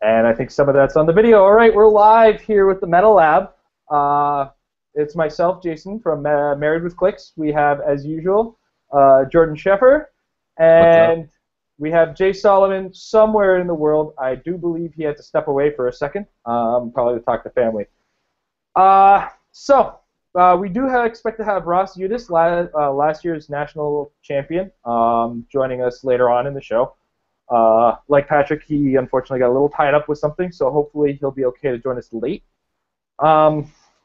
And I think some of that's on the video. All right, we're live here with the Metal Lab. It's myself, Jason, from Married with Clicks. We have, as usual, Jordan Sheffer. And we have Jay Solomon somewhere in the world. I do believe he had to step away for a second, probably to talk to family. We do expect to have Yudis, last year's national champion, joining us later on in the show. Like Patrick, he unfortunately got a little tied up with something, so hopefully he'll be okay to join us late.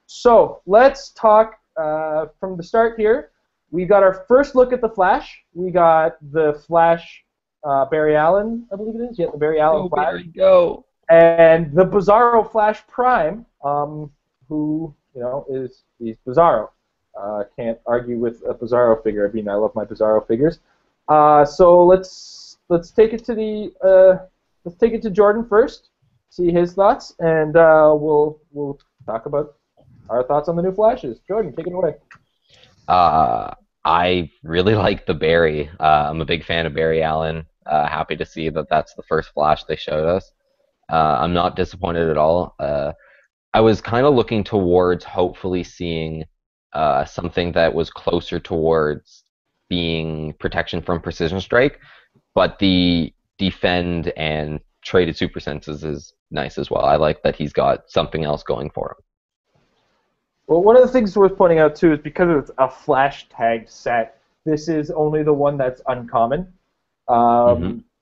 So let's talk from the start here. We got our first look at the Flash. We got the Flash Barry Allen, I believe it is. Yeah, the Barry Allen Flash. There you go. And the Bizarro Flash Prime, who he's Bizarro. Can't argue with a Bizarro figure. I mean, I love my Bizarro figures. So let's take it to Jordan first. See his thoughts, and we'll talk about our thoughts on the new Flashes. Jordan, take it away. I really like the Barry. I'm a big fan of Barry Allen. Happy to see that that's the first Flash they showed us. I'm not disappointed at all. I was kind of looking towards hopefully seeing something that was closer towards being protection from Precision Strike, but the defend and traded super senses is nice as well. I like that he's got something else going for him. Well, one of the things worth pointing out, too, is because it's a Flash tagged set, this is only the one that's uncommon.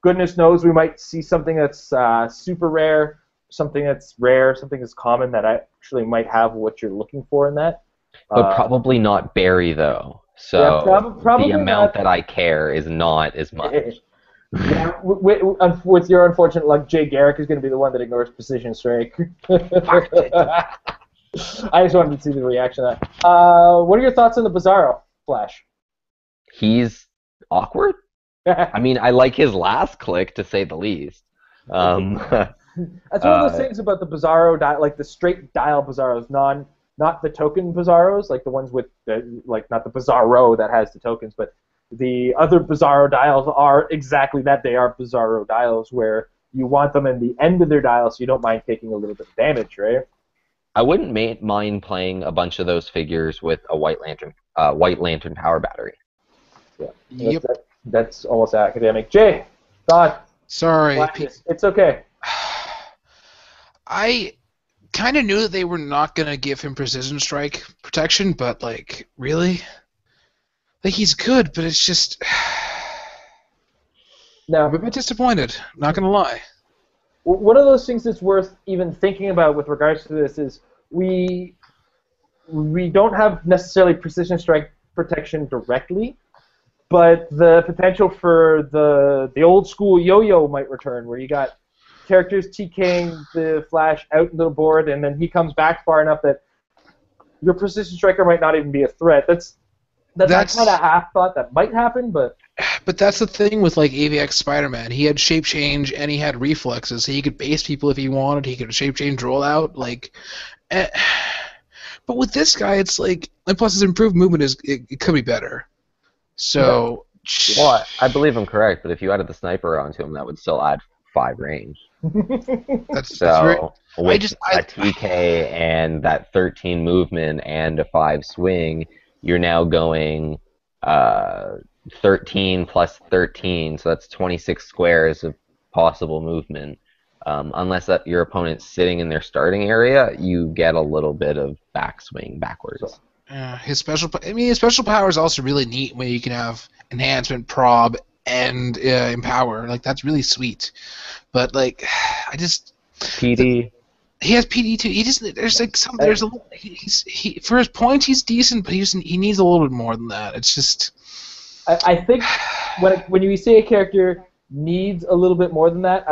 Goodness knows we might see something that's super rare, something that's rare, something that's common that actually might have what you're looking for in that. But probably not Barry, though. So yeah, probably the amount that I care is not as much. Yeah, with your unfortunate luck, Jay Garrick is going to be the one that ignores Precision Strike. I just wanted to see the reaction to that. What are your thoughts on the Bizarro Flash? He's awkward. I mean, I like his last click, to say the least. That's one of those things about the Bizarro, like the straight dial Bizarros, not the token Bizarros, like the ones with, not the Bizarro that has the tokens, but the other Bizarro dials are exactly that. They are Bizarro dials where you want them in the end of their dial so you don't mind taking a little bit of damage, right? I wouldn't mind playing a bunch of those figures with a White Lantern power battery. Yeah, yep. That's almost academic. Jay, thought. Sorry. It's okay. I kind of knew that they were not going to give him Precision Strike protection, but, like, really? Like, he's good, but it's just... No. I'm a bit disappointed, not going to lie. One of those things that's worth even thinking about with regards to this is we don't have necessarily Precision Strike protection directly, but the potential for the old school yo-yo might return, where you got characters TKing the Flash out into the board, and then he comes back far enough that your Precision Striker might not even be a threat. That's I kind of half thought that might happen, but that's the thing with, like, AVX Spider-Man. He had shape change and he had reflexes, so he could base people if he wanted. He could shape change roll out, like. But with this guy, it's like, and plus his improved movement it could be better. So. Well, I believe I'm correct, but if you added the sniper onto him, that would still add 5 range. That's right. With a TK and that 13 movement and a 5 swing, you're now going 13 plus 13, so that's 26 squares of possible movement. Unless your opponent's sitting in their starting area, you get a little bit of backswing backwards. His special power is also really neat, where you can have enhancement, prob, and empower. Like, that's really sweet. But, like, I just PD. He has PD too. He just for his points he's decent, but he needs a little bit more than that. It's just. I think when you say a character needs a little bit more than that,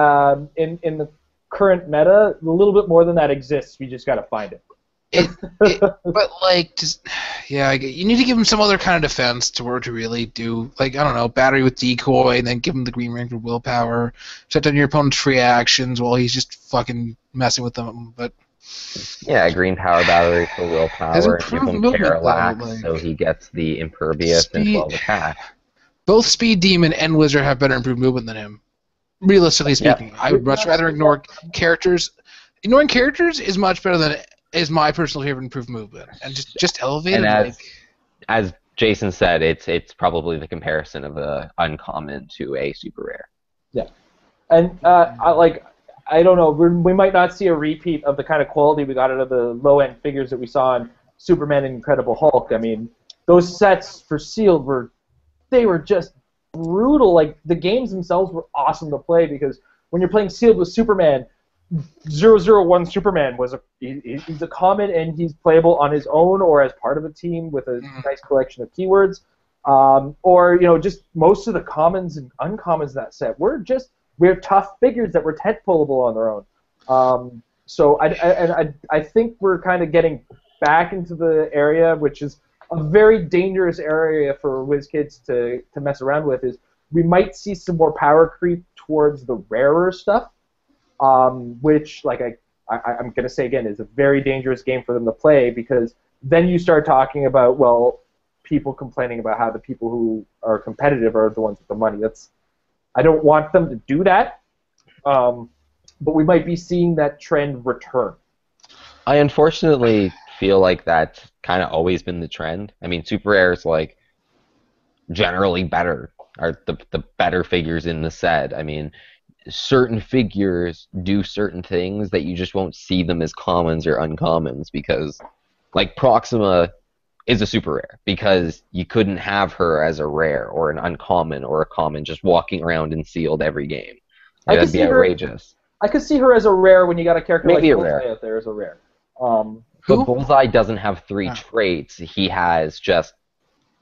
in the current meta, a little bit more than that exists. We just got to find it. But, like, just, yeah, you need to give him some other kind of defense to really do, like, I don't know, battery with decoy, and then give him the Green Ranger willpower, shut down your opponent's free actions while he's just fucking messing with them. But yeah, green power battery for willpower, and give him parallax, like, so he gets the impervious and 12 attack. Both Speed Demon and Wizard have better improved movement than him. Realistically speaking, I would much rather ignore characters. Ignoring characters is much better than is my personal favorite improved movement, and just elevate And it. as Jason said, it's probably the comparison of a uncommon to a super rare. Yeah, and I don't know, we might not see a repeat of the kind of quality we got out of the low end figures that we saw in Superman and Incredible Hulk. I mean, those sets for sealed were just brutal. Like, the games themselves were awesome to play because when you're playing sealed with Superman, 001 Superman he's a common, and he's playable on his own or as part of a team with a nice collection of keywords. Or, you know, just most of the commons and uncommons in that set we're tough figures that were tent pullable on their own. So I think we're kind of getting back into the area, which is a very dangerous area for WizKids to mess around with. Is we might see some more power creep towards the rarer stuff. Which, like I'm going to say again, is a very dangerous game for them to play, because then you start talking about, well, people complaining about how the people who are competitive are the ones with the money. I don't want them to do that, but we might be seeing that trend return. I unfortunately feel like that's kind of always been the trend. I mean, super rares, like, generally better, are the better figures in the set. I mean, certain figures do certain things that you just won't see them as commons or uncommons, because, like, Proxima is a super rare because you couldn't have her as a rare or an uncommon or a common just walking around in sealed every game. Like, that'd be outrageous. I could see her as a rare when you got a character Maybe like a rare. Bullseye out there as a rare. But Bullseye doesn't have 3 traits. He has just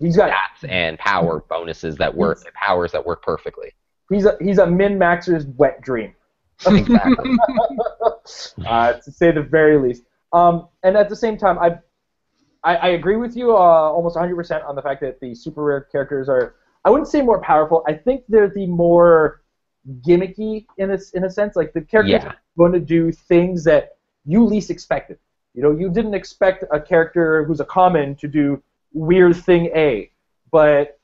stats and power bonuses that work, powers that work perfectly. He's a min-maxer's wet dream. Exactly. To say the very least. And at the same time, I agree with you almost 100% on the fact that the super rare characters are, I wouldn't say more powerful. I think they're the more gimmicky in a sense. Like, the characters are going to do things that you least expected. You know, you didn't expect a character who's a common to do weird thing A, but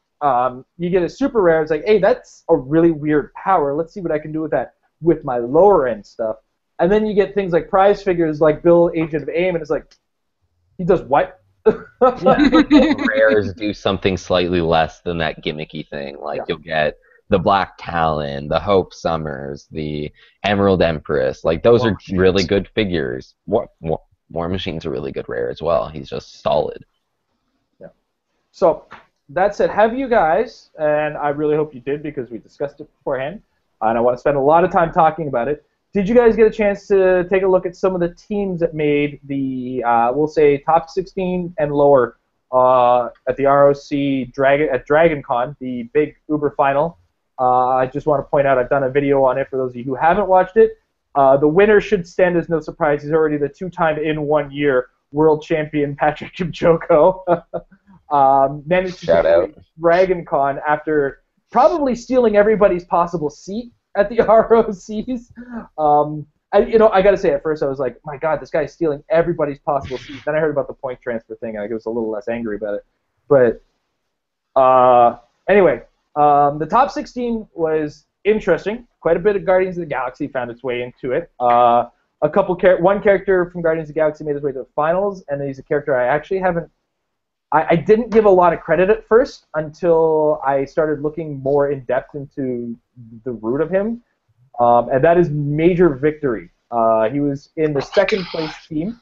you get a super rare, it's like, hey, that's a really weird power. Let's see what I can do with that with my lower end stuff. And then you get things like prize figures like Bill, Agent of AIM, and it's like, he does what? Rares do something slightly less than that gimmicky thing. Like, you'll get the Black Talon, the Hope Summers, the Emerald Empress. Like, those are really good figures. War Machine's a really good rare as well. He's just solid. Yeah. So, that said, have you guys, and I really hope you did because we discussed it beforehand, and I want to spend a lot of time talking about it, did you guys get a chance to take a look at some of the teams that made the, we'll say, top 16 and lower at the ROC Dragon Con, the big Uber final? I just want to point out I've done a video on it for those of you who haven't watched it. The winner should stand as no surprise. He's already the 2-time in 1 year world champion Patrick Kimchoko. Managed to take Dragon Con after probably stealing everybody's possible seat at the ROCs. I got to say, at first I was like, my God, this guy's stealing everybody's possible seat. Then I heard about the point transfer thing, and I was a little less angry about it. But anyway, the top 16 was interesting. Quite a bit of Guardians of the Galaxy found its way into it. One character from Guardians of the Galaxy made his way to the finals, and he's a character I actually haven't. I didn't give a lot of credit at first until I started looking more in depth into the root of him, and that is Major Victory. He was in the second place team.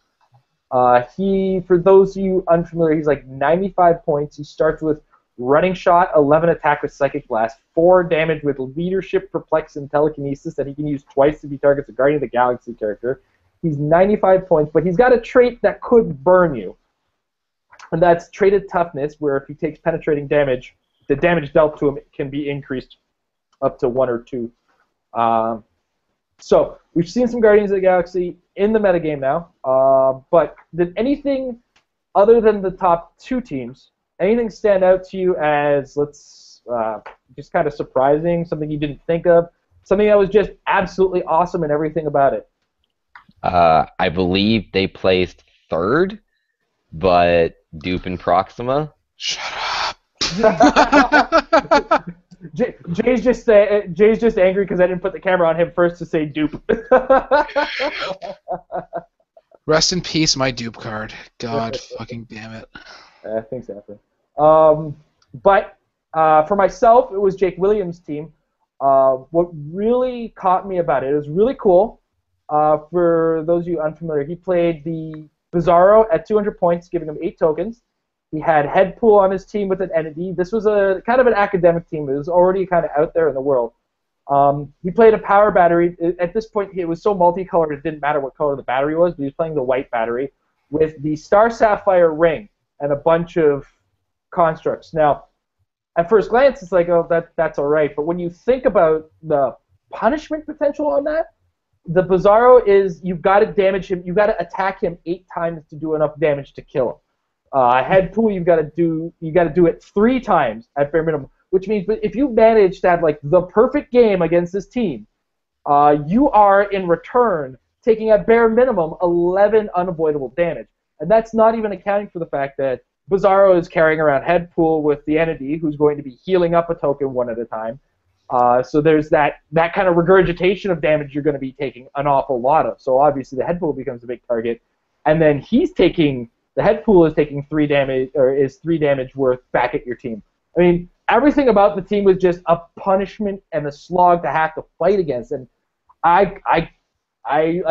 For those of you unfamiliar, he's like 95 points. He starts with Running Shot, 11 attack with Psychic Blast, 4 damage with Leadership, Perplex, and Telekinesis that he can use twice if he targets a Guardian of the Galaxy character. He's 95 points, but he's got a trait that could burn you. And that's Traded Toughness, where if he takes penetrating damage, the damage dealt to him can be increased up to 1 or 2. So we've seen some Guardians of the Galaxy in the metagame now, but did anything other than the top 2 teams, anything stand out to you as, just kind of surprising, something you didn't think of, something that was just absolutely awesome and everything about it? I believe they placed 3rd, but Dupe and Proxima. Shut up. Jay's just angry because I didn't put the camera on him first to say dupe. Rest in peace, my dupe card. God fucking damn it. Thanks, Anthony. But for myself, it was Jake Williams' team. What really caught me about it was really cool. For those of you unfamiliar, he played the Bizarro at 200 points, giving him 8 tokens. He had Headpool on his team with an entity. This was a kind of an academic team. It was already kind of out there in the world. He played a power battery. At this point, it was so multicolored it didn't matter what color the battery was, but he was playing the white battery with the Star Sapphire ring and a bunch of constructs. Now, at first glance, it's like, oh, that's all right. But when you think about the punishment potential on that, the Bizarro is you've got to damage him. You've got to attack him 8 times to do enough damage to kill him. Headpool, you've got to do it 3 times at bare minimum, which means if you manage to have like the perfect game against this team, you are in return taking at bare minimum 11 unavoidable damage, and that's not even accounting for the fact that Bizarro is carrying around Headpool with the entity who's going to be healing up a token 1 at a time. So there's that kind of regurgitation of damage you're going to be taking an awful lot of. So obviously the Headpool becomes a big target, and then the Headpool is taking 3 damage, or is 3 damage worth back at your team. I mean, everything about the team was just a punishment and a slog to have to fight against. And I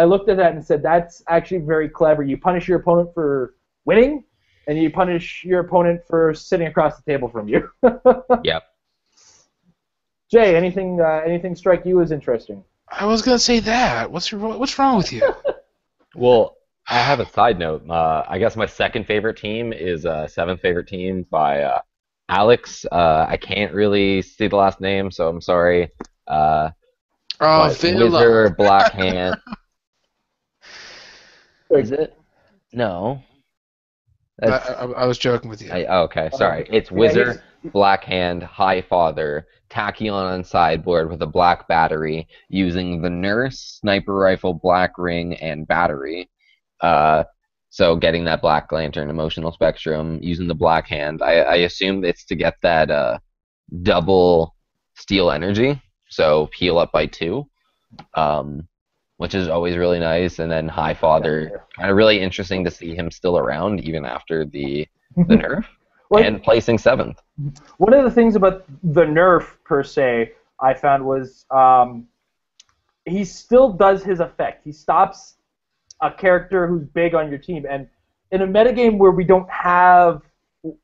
looked at that and said, that's actually very clever. You punish your opponent for winning, and you punish your opponent for sitting across the table from you. Yep. Jay, anything strike you as interesting? I was gonna say that. What's wrong with you? Well, I have a side note. I guess my second favorite team is 7th favorite team by Alex. I can't really see the last name, so I'm sorry. Wizard, Black Hand. Is it? No. I was joking with you. Okay, sorry. It's Wizard, Black Hand, Highfather, Tachyon on sideboard with a black battery, using the Nurse, Sniper Rifle, Black Ring, and Battery. So getting that Black Lantern emotional spectrum, using the Black Hand. I assume it's to get that double steal energy, so heal up by 2, which is always really nice. And then Highfather, kind of really interesting to see him still around even after the nerf, and placing 7th. One of the things about the nerf, per se, I found was he still does his effect. He stops a character who's big on your team. And in a metagame where we don't have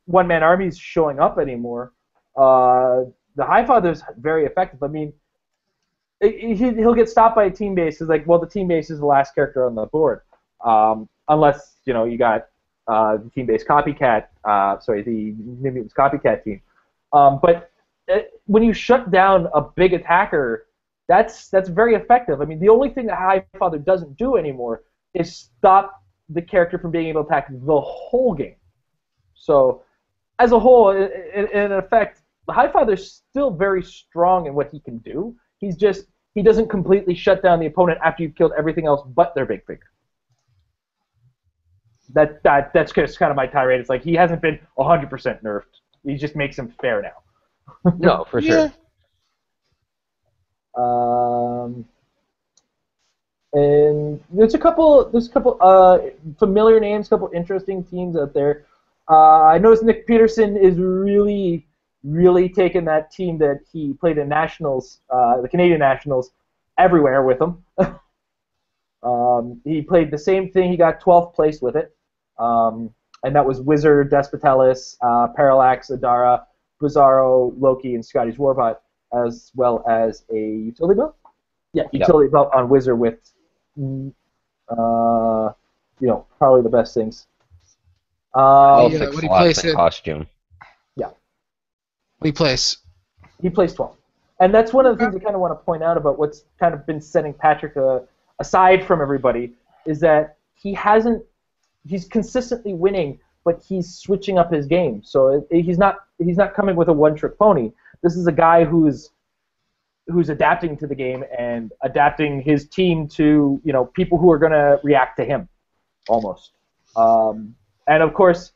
one-man armies showing up anymore, the Highfather's very effective. I mean, he'll get stopped by a team base. It's like, well, the team base is the last character on the board. Unless, you got the team base copycat, the New Mutants copycat team. But when you shut down a big attacker, that's very effective. I mean, the only thing that Highfather doesn't do anymore is stop the character from being able to attack the whole game. So, as a whole, in effect, the Highfather's still very strong in what he can do. He doesn't completely shut down the opponent after you've killed everything else but their big figure. That's just kind of my tirade. It's like he hasn't been 100% nerfed. He just makes him fair now. No, for sure. And there's a couple familiar names, a couple interesting teams out there. I noticed Nick Peterson is really taking that team that he played in Nationals, the Canadian Nationals, everywhere with him. He played the same thing. He got 12th place with it. And that was Wizard, Despotelis, Parallax, Adara, Bizarro, Loki, and Scotty's Warbot, as well as a utility belt. Yeah, utility belt on Wizard with, probably the best things. What do you place in costume? Yeah. What do you place? He plays 12. And that's one of the things I kind of want to point out about what's kind of been setting Patrick aside from everybody, is that he's consistently winning, but he's switching up his game. So he's not coming with a one-trick pony. This is a guy who's adapting to the game and adapting his team to people who are going to react to him, almost. And of course,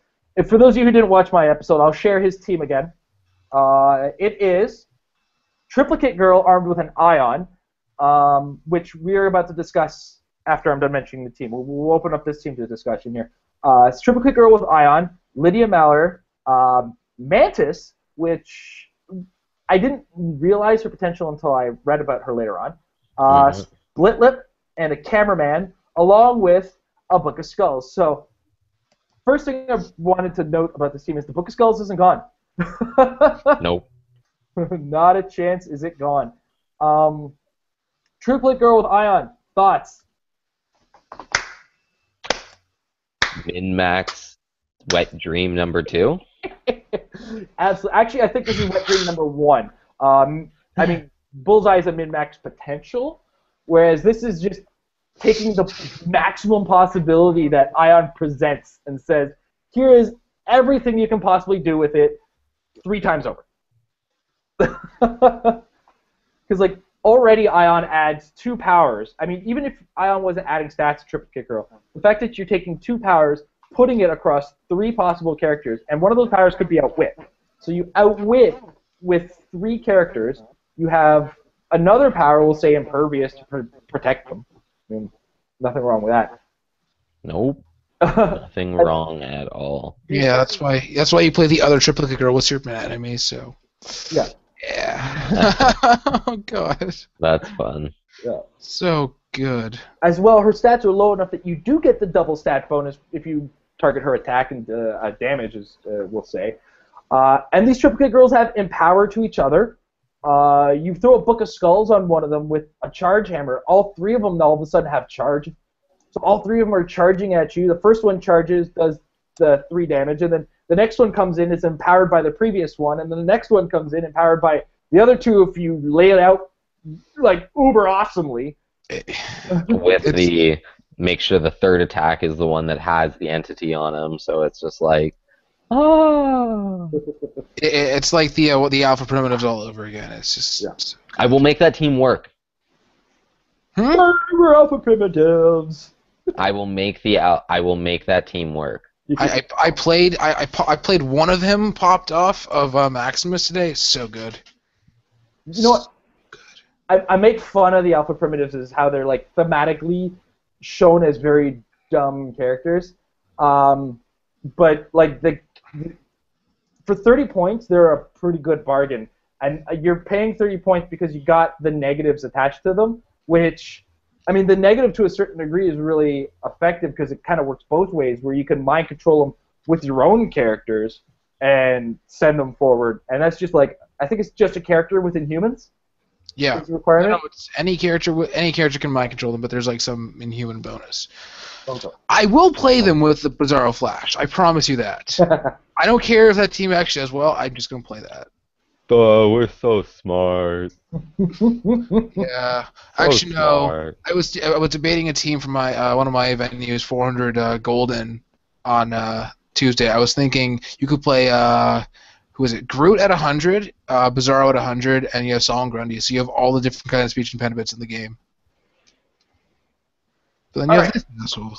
for those of you who didn't watch my episode, I'll share his team again. It is Triplicate Girl armed with an Ion, which we're about to discuss after I'm done mentioning the team. We'll open up this team to discussion here. It's Triplicate Girl with Ion, Lydia Maller, Mantis, which I didn't realize her potential until I read about her later on, Split Lip, and a Cameraman, along with a Book of Skulls. So, first thing I wanted to note about this team is the Book of Skulls isn't gone. Nope. Not a chance is it gone. Triplet Girl with Ion, thoughts? Min-max Wet Dream number 2? Absolutely. Actually, I think this is Wet Dream number 1. I mean, Bullseye is a min-max potential, whereas this is just taking the maximum possibility that Ion presents and says, here is everything you can possibly do with it 3 times over. Because, like, already Ion adds 2 powers. I mean, even if Ion wasn't adding stats to Triplicate Girl, the fact that you're taking 2 powers, putting it across 3 possible characters, and one of those powers could be Outwit. So you outwit with 3 characters. You have another power, we'll say Impervious, to protect them. I mean, nothing wrong with that. Nope. Nothing wrong at all. Yeah, that's why you play the other Triplicate Girl with Superman enemy, so. Yeah. Yeah. Oh, God. That's fun. Yeah. So good. As well, her stats are low enough that you do get the double stat bonus if you target her attack and damage, as we'll say. And these Triplicate Girls have Empower to each other. You throw a Book of Skulls on one of them with a Charge Hammer. All 3 of them all of a sudden have Charge. So all 3 of them are charging at you. The first one charges, does the 3 damage, and then the next one comes in, is empowered by the previous one, and then the next one comes in, empowered by the other 2 if you lay it out, like, uber awesomely. With the, make sure the 3rd attack is the one that has the entity on him, so it's just like, oh. It's like the alpha primitives all over again. It's just. Yeah. I will make that team work. We're Alpha Primitives. I will make that team work. I played one of him popped off of Maximus today. So good. You know what? I make fun of the Alpha Primitives as how they're like thematically shown as very dumb characters, but like for 30 points they're a pretty good bargain, and you're paying 30 points because you got the negatives attached to them, which, I mean, the negative to a certain degree is really effective because it kind of works both ways, where you can mind control them with your own characters and send them forward, and that's just like, I think it's just a character within humans. Yeah. Requirement? No, it's any character can mind control them, but there's like some inhuman bonus. Okay. I will play them with the Bizarro Flash. I promise you that. I don't care if that team actually does well. I'm just gonna play that. Oh, we're so smart. Yeah. So Actually, no. smart. I was debating a team for my one of my venues, 400 golden on Tuesday. I was thinking you could play who is it? Groot at 100, Bizarro at 100, and you have Solon Grundy. So you have all the different kinds of speech impediments in the game. But then you have this asshole.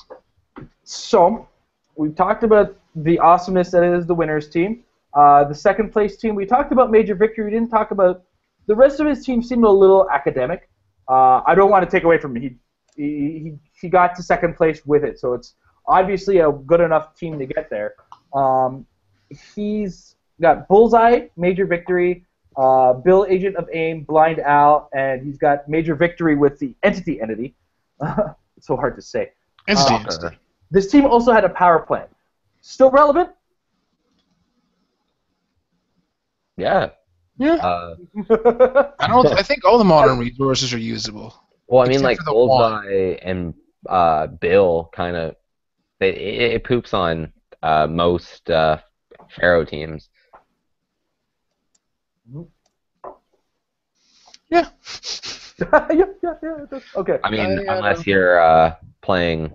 So, we've talked about the awesomeness that is the winners team. The second place team, we talked about Major Victory. We didn't talk about the rest of his team. Seemed a little academic. I don't want to take away from him. He got to second place with it, so it's obviously a good enough team to get there. He's got Bullseye, Major Victory, Bill, Agent of AIM, Blind Al, and he's got Major Victory with the Entity. It's so hard to say. Entity. This team also had a power plant. Still relevant? Yeah. Yeah. I think all the modern resources are usable. Well, I mean, Except like for the Bullseye and Bill kind of, it poops on most Pharaoh teams. Yeah. yeah. Okay. I mean, unless you're playing,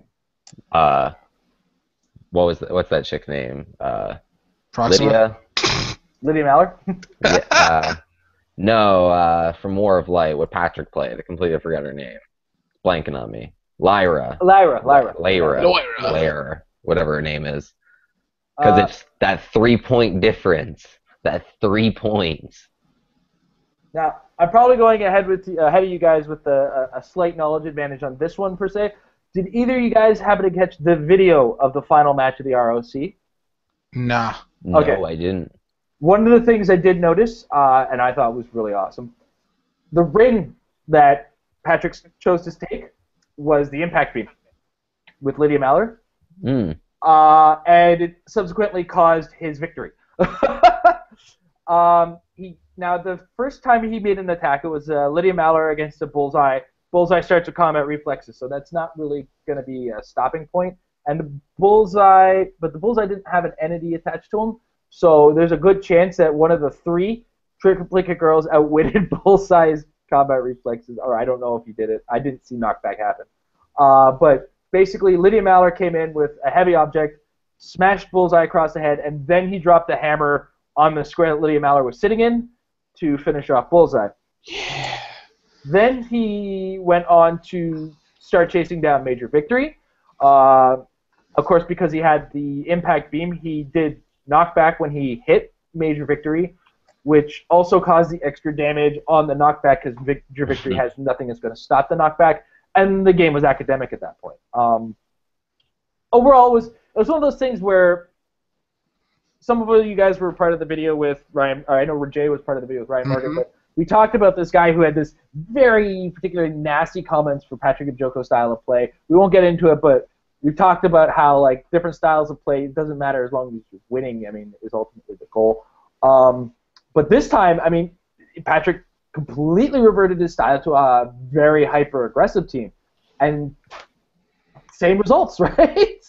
what's that chick's name? Proxima? Lydia Maller? Yeah, no, from War of Light, what Patrick played. I completely forgot her name. Blanking on me. Lyra, whatever her name is. Because it's that 3-point difference. That 3 points. Now, I'm probably going ahead of you guys with a slight knowledge advantage on this one per se. Did either of you guys happen to catch the video of the final match of the ROC? Nah. No, Okay. I didn't. One of the things I did notice, and I thought was really awesome, the ring that Patrick chose to take was the impact beam with Lydia Maller, and it subsequently caused his victory. Now, the first time he made an attack, it was Lydia Maller against a Bullseye. Bullseye starts with combat reflexes, so that's not really going to be a stopping point. And the Bullseye didn't have an entity attached to him, so there's a good chance that one of the three Triplicate Girls outwitted Bullseye's combat reflexes, or I don't know if he did it. I didn't see knockback happen. But basically, Lydia Maller came in with a heavy object, smashed Bullseye across the head, and then he dropped the hammer on the square that Lydia Maller was sitting in to finish off Bullseye. Yeah. Then he went on to start chasing down Major Victory. Of course, because he had the impact beam, he did knockback when he hit Major Victory, which also caused the extra damage on the knockback because Major Victory has nothing that's going to stop the knockback, and the game was academic at that point. Overall, it was one of those things where some of you guys were part of the video with Ryan. I know Jay was part of the video with Ryan Morgan, but we talked about this guy who had this very particularly nasty comments for Patrick and Joko style of play. We won't get into it, but we talked about how like different styles of play, it doesn't matter as long as you're winning. I mean, is ultimately the goal. But this time, I mean, Patrick completely reverted his style to a very hyper aggressive team, and same results, right?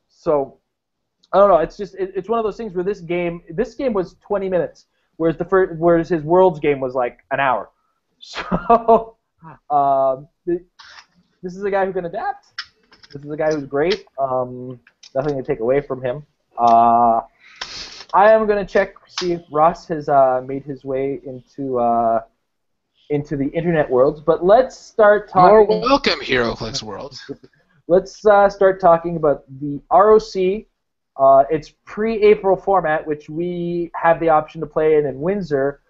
So I don't know. It's just it's one of those things where this game was 20 minutes, whereas his Worlds game was like an hour. So this is a guy who can adapt. This is a guy who's great. Nothing to take away from him. I am going to check see if Ross has made his way into the internet worlds. But let's start talking. You're welcome, Heroclix World. Let's start talking about the ROC. It's pre-April format, which we have the option to play in Windsor,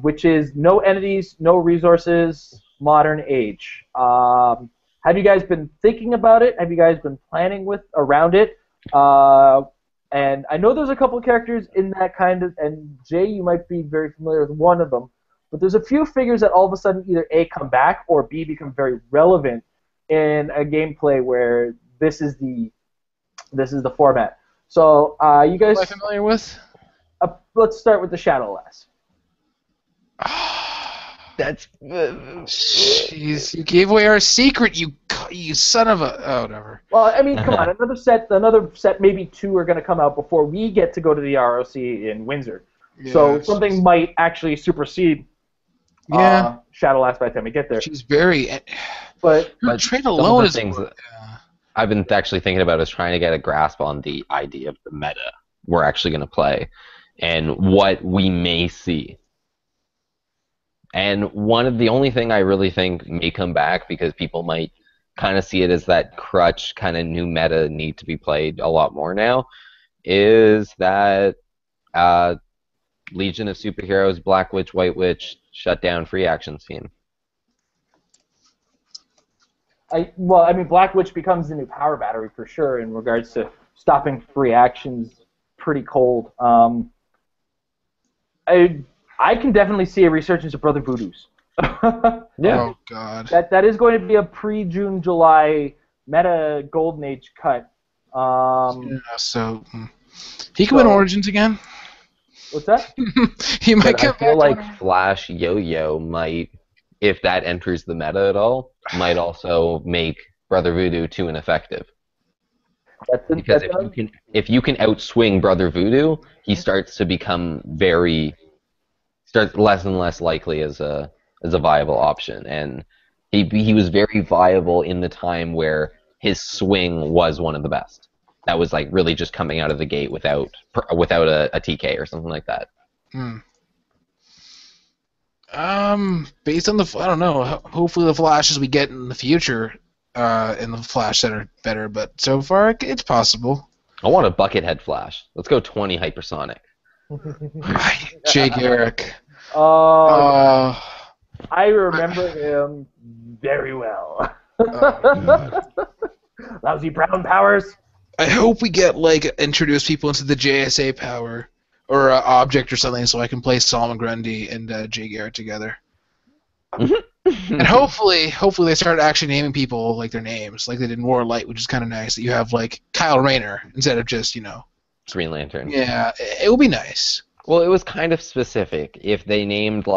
which is no entities, no resources, modern age. Have you guys been thinking about it? Have you guys been planning around it? And I know there's a couple of characters in that kind of, and Jay, you might be very familiar with one of them, but there's a few figures that all of a sudden either A, come back, or B, become very relevant in a gameplay where this is the format. So you guys, Am I familiar with? Let's start with the Shadow Lass. That's. Jeez, you gave away our secret, you son of a. Oh, whatever. Well, I mean, come on, another set, maybe two are going to come out before we get to go to the ROC in Windsor. Yeah, so something might actually supersede Shadow Lass by the time we get there. She's very. But her trade alone is. Things that I've been actually thinking about is trying to get a grasp on the idea of the meta we're actually going to play and what we may see. And the only thing I really think may come back, because people might kind of see it as that crutch kind of new meta need to be played a lot more now, is that Legion of Superheroes, Black Witch, White Witch, shut down free action scene. I mean, Black Witch becomes the new power battery for sure in regards to stopping free actions. Pretty cold. I can definitely see a resurgence of Brother Voodoos. Yeah. Oh God. That is going to be a pre-June, July meta Golden Age cut. So he can win Origins again. What's that? He might But I come feel back. like Flash Yo-Yo might, if that enters the meta at all, might also make Brother Voodoo too ineffective. Because if you can outswing Brother Voodoo, he starts to become less and less likely as a viable option. And he was very viable in the time where his swing was one of the best. That was like really just coming out of the gate without a TK or something like that. Based on I don't know. Hopefully the flashes we get in the future, in the flash that are better. But so far it's possible. I want a Buckethead Flash. Let's go 20 hypersonic. Jay Garrick. Oh, I remember him very well. God. Lousy brown powers. I hope we get introduce people into the JSA power or object or something, so I can play Solomon Grundy and Jay Garrett together. And hopefully they start actually naming people like their names, like they did in War Light, which is kind of nice. That you have Kyle Rayner instead of just Green Lantern. Yeah, it will be nice. Well, it was kind of specific. If they named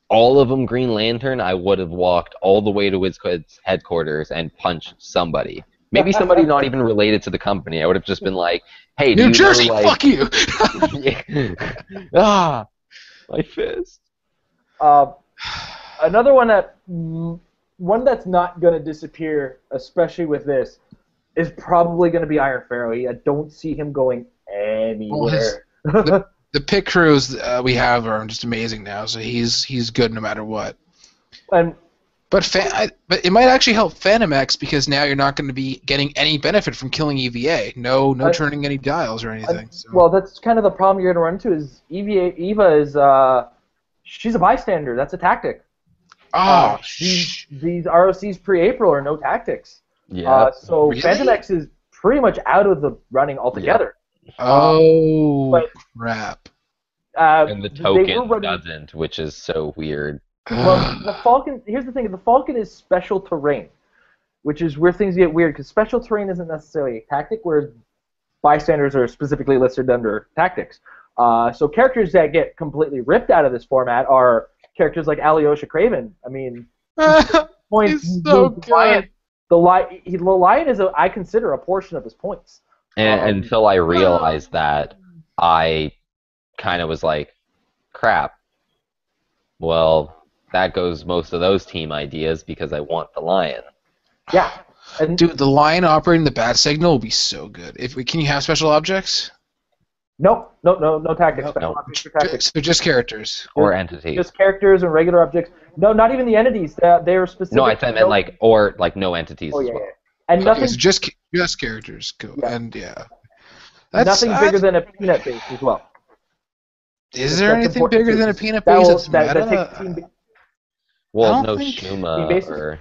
all of them Green Lantern, I would have walked all the way to WizKid's headquarters and punched somebody. Maybe somebody not even related to the company. I would have just been like, "Hey, New Jersey, fuck you!" Ah, my fist. Another one that's not going to disappear, especially with this, is probably going to be Iron Pharaoh. I don't see him going anywhere. Well, the pit crews we have are just amazing now, so he's good no matter what. But it might actually help Phantom X because now you're not going to be getting any benefit from killing EVA. No turning any dials or anything. Well, that's kind of the problem you're going to run into is Eva is she's a bystander. That's a tactic. Oh, these ROCs pre-April are no tactics. Yeah. So really? Phantom X is pretty much out of the running altogether. Crap. And the token doesn't, which is so weird. Well, the Falcon. Here's the thing: the Falcon is special terrain, which is where things get weird because special terrain isn't necessarily a tactic, whereas bystanders are specifically listed under tactics. So characters that get completely ripped out of this format are characters like Alyosha Craven. I mean, points. He's so good. The Lion is, I consider, a portion of his points. And until I realized that, I kind of was like, crap. Well, that goes most of those team ideas because I want the Lion. Yeah. And dude, the Lion operating the bat signal will be so good. Can you have special objects? No tactics. Nope. Special objects or tactics. So just characters. Or entities. Just characters and regular objects. No, not even the entities. They're specific. No, I meant no entities as well. Yeah. And nothing. So just characters. Cool. Yeah. And nothing bigger than a peanut base as well. Is there anything bigger than a peanut base that's meta? Well, no Shuma or...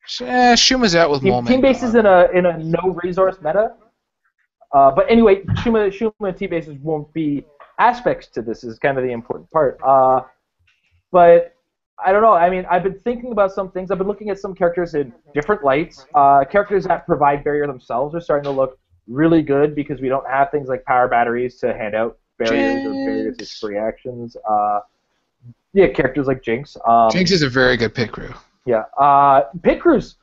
Shuma's out with Molman. Team bases in a no resource meta. But anyway, Shuma and team bases won't be aspects to this. Is kind of the important part. But I don't know. I mean, I've been thinking about some things. I've been looking at some characters in different lights. Characters that provide barrier themselves are starting to look really good because we don't have things like power batteries to hand out barriers or barriers as free actions. Characters like Jinx. Jinx is a very good pit crew. Yeah. Pit crews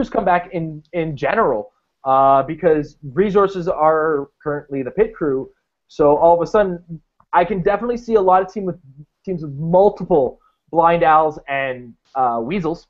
come back in general because resources are currently the pit crew. So all of a sudden, I can definitely see a lot of teams with multiple Blind Owls and Weasels.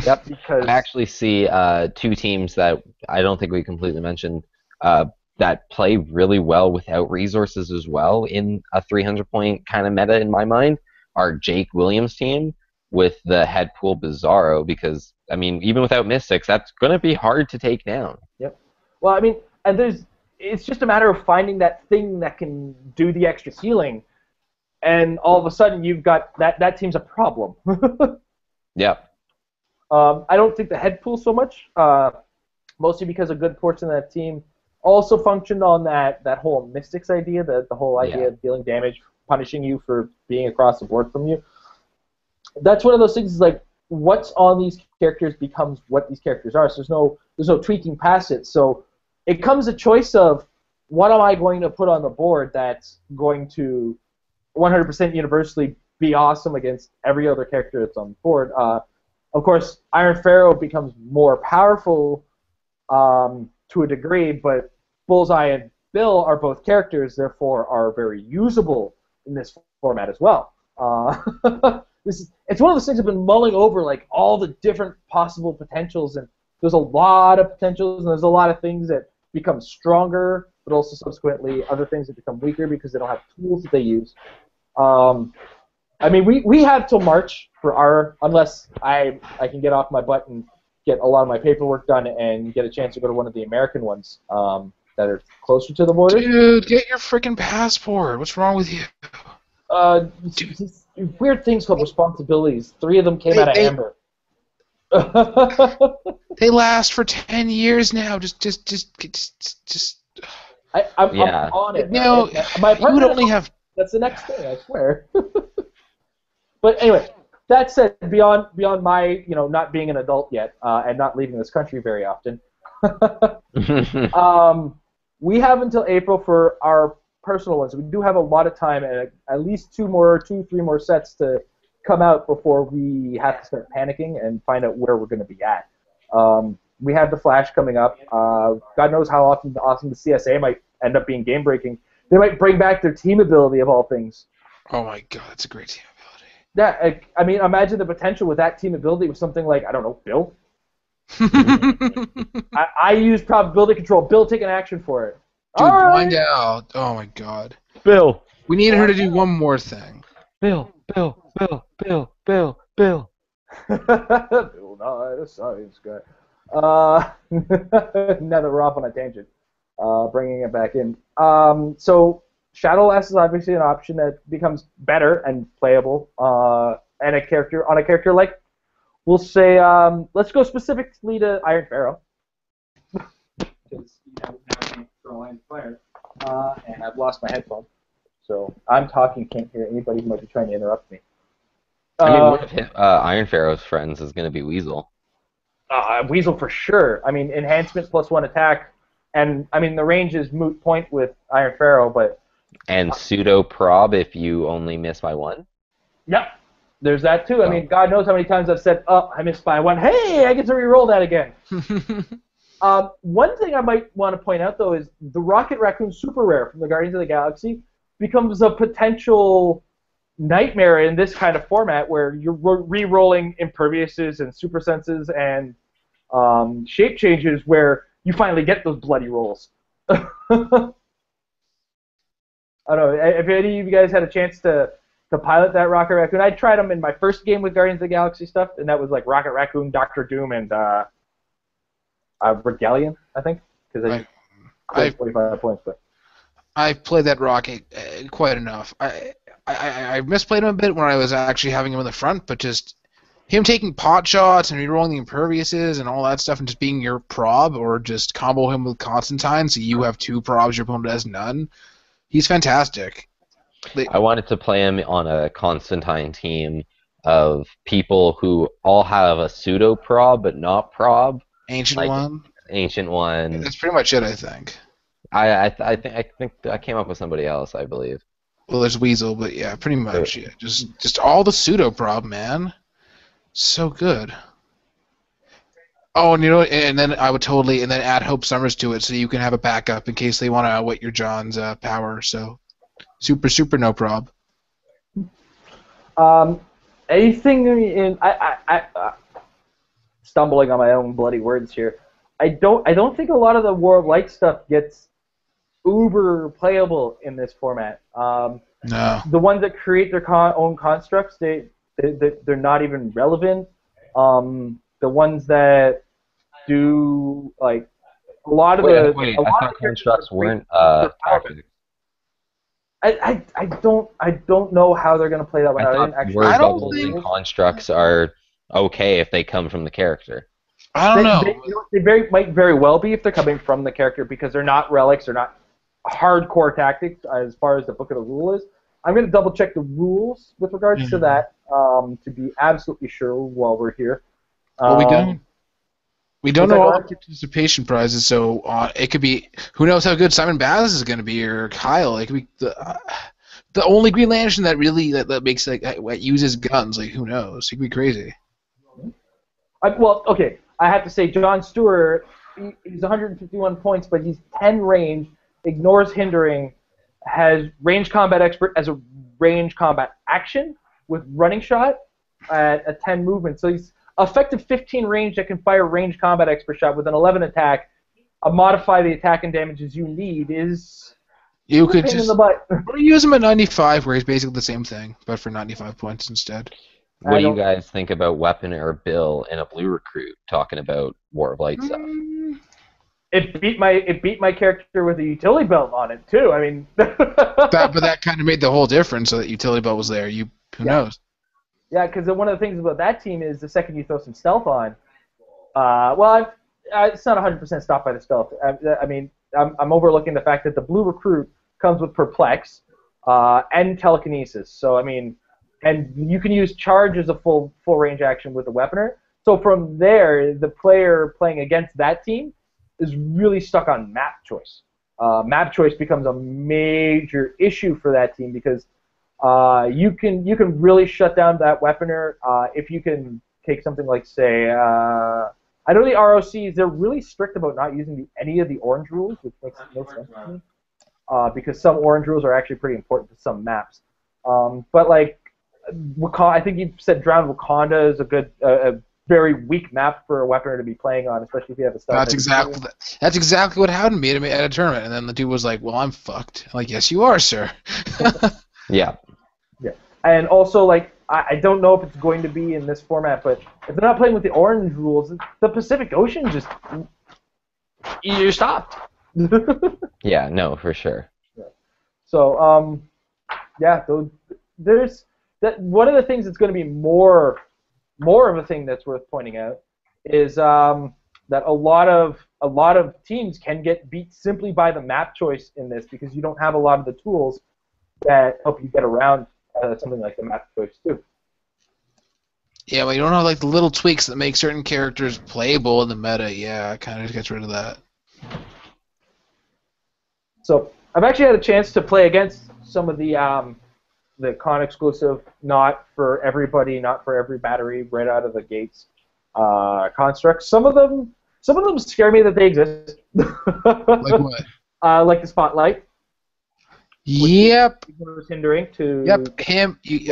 Yep. Because I actually see two teams that I don't think we completely mentioned that play really well without resources as well in a 300-point kind of meta in my mind are Jake Williams' team with the Headpool Bizarro because, I mean, even without Mystics, that's going to be hard to take down. Yep. Well, I mean, and it's just a matter of finding that thing that can do the extra healing, and all of a sudden you've got that team's a problem. Yep. I don't think the Headpool so much, mostly because a good portion of that team also functioned on that whole Mystics idea, the whole idea of dealing damage, punishing you for being across the board from you. That's one of those things is like what's on these characters becomes what these characters are. So there's no tweaking past it. So it comes a choice of what am I going to put on the board that's going to 100% universally be awesome against every other character that's on the board. Of course, Iron Pharaoh becomes more powerful to a degree, but Bullseye and Bill are both characters, therefore are very usable in this format as well. It's one of those things I've been mulling over, like all the different possible potentials, and there's a lot of potentials, and there's a lot of things that become stronger, but also subsequently other things that become weaker because they don't have tools that they use. I mean, we have till March for our, unless I can get off my butt and get a lot of my paperwork done and get a chance to go to one of the American ones. that are closer to the border. Dude, get your freaking passport. What's wrong with you? Just weird things called responsibilities. 3 of them came out of Amber. They last for 10 years now. I'm on it. No, my you would only have. That's the next thing, I swear. But anyway, that said, beyond my not being an adult yet and not leaving this country very often, we have until April for our personal ones. We do have a lot of time and at least 2, 3 more sets to come out before we have to start panicking and find out where we're going to be at. We have the Flash coming up. God knows how often the CSA might end up being game-breaking. They might bring back their team ability of all things. Oh my God, that's a great team ability. Yeah, I mean, imagine the potential with that team ability with something like, I don't know, Bill? I use probability control. Bill, take an action for it. Dude, blind out. Oh my God. Bill. We need her to do one more thing. Bill. Bill Nye, the science guy. Now that we're off on a tangent, bringing it back in. So Shadowlass is obviously an option that becomes better and playable, and a character like, we'll say, let's go specifically to Iron Pharaoh. Because now can't throw Iron Fire, and I've lost my headphone, so I'm talking, can't hear anybody who might be trying to interrupt me. I mean, one of Iron Pharaoh's friends is going to be Weasel. Weasel for sure. I mean, enhancement +1 attack, and I mean the range is moot point with Iron Pharaoh, but. And pseudo prob if you only miss by 1. Yep, there's that too. I mean, God knows how many times I've said, "Oh, I missed by 1. Hey, I get to re-roll that again." One thing I might want to point out though is the Rocket Raccoon Super Rare from the Guardians of the Galaxy becomes a potential nightmare in this kind of format where you're re-rolling imperviouses and super senses and shape changes where you finally get those bloody rolls. I don't know if any of you guys had a chance to pilot that Rocket Raccoon. I tried them in my first game with Guardians of the Galaxy stuff, and that was like Rocket Raccoon, Doctor Doom, and Regalian, I think, because I played 45 points. But I played that Rocket quite enough. I misplayed him a bit when I was actually having him in the front, but just him taking pot shots and rerolling the imperviouses and all that stuff and just being your prob or just combo him with Constantine so you have 2 probs, your opponent has none. He's fantastic. I wanted to play him on a Constantine team of people who all have a pseudo prob but not prob. Ancient one. That's pretty much it, I think. I think I came up with somebody else, I believe. Well, there's Weasel, but yeah, pretty much. Yeah. Just all the pseudo prob, man. So good. Oh, and and then I would totally add Hope Summers to it so you can have a backup in case they want to outwit your John's power. So super no prob. Anything in I stumbling on my own bloody words here. I don't think a lot of the War of Light stuff gets uber playable in this format. No. The ones that create their own constructs, they're not even relevant. The ones that do like a lot of I thought constructs weren't tactics. I don't know how they're gonna play that one. I don't think constructs are okay if they come from the character. I don't know. They might very well be if they're coming from the character because they're not relics, they're not hardcore tactics as far as the book of the rule is. I'm going to double check the rules with regards to that to be absolutely sure while we're here. Well, we don't know all the participation prizes, so it could be, who knows how good Simon Baz is going to be, or Kyle. It could be the only Green Lantern that really that makes uses guns. Like, who knows? He could be crazy. Well, okay. I have to say, John Stewart, he's 151 points, but he's 10 range, ignores hindering, has range combat expert as a range combat action with running shot at a 10 movement. So he's effective 15 range that can fire range combat expert shot with an 11 attack. Modify the attack and damages you need is you could pain in the butt. Use him at 95, where he's basically the same thing, but for 95 points instead. What do you guys think about Weapon or Bill in a blue recruit talking about War of Light stuff? It beat my character with a utility belt on it too. I mean, but that kind of made the whole difference. So that utility belt was there. Who knows? Yeah, because one of the things about that team is the second you throw some stealth on, it's not 100% stopped by the stealth. I mean, I'm overlooking the fact that the blue recruit comes with perplex and telekinesis. So I mean, and you can use charge as a full range action with the weaponer. So from there, the player playing against that team is really stuck on map choice. Map choice becomes a major issue for that team because you can really shut down that weaponer if you can take something like, say, I know the ROCs, they're really strict about not using any of the orange rules, which makes no sense to me, because some orange rules are actually pretty important to some maps. But like, I think you said Drowned Wakanda is a very weak map for a weaponer to be playing on, especially if you have a stealth. That's exactly what happened to me at a tournament, and then the dude was like, "Well, I'm fucked." I'm like, "Yes, you are, sir." Yeah. Yeah, and also like I don't know if it's going to be in this format, but if they're not playing with the orange rules, the Pacific Ocean just you're stopped. Yeah, no, for sure. Yeah. So there's that. One of the things that's going to be more of a thing that's worth pointing out is that a lot of teams can get beat simply by the map choice in this because you don't have a lot of the tools that help you get around something like the map choice too. Yeah, but you don't have like the little tweaks that make certain characters playable in the meta. Yeah, it kind of gets rid of that. So I've actually had a chance to play against some of the con exclusive, not for everybody, not for every battery, right out of the gates constructs. Some of them scare me that they exist. Like what? Like the Spotlight. Yep. Was hindering to. Yep.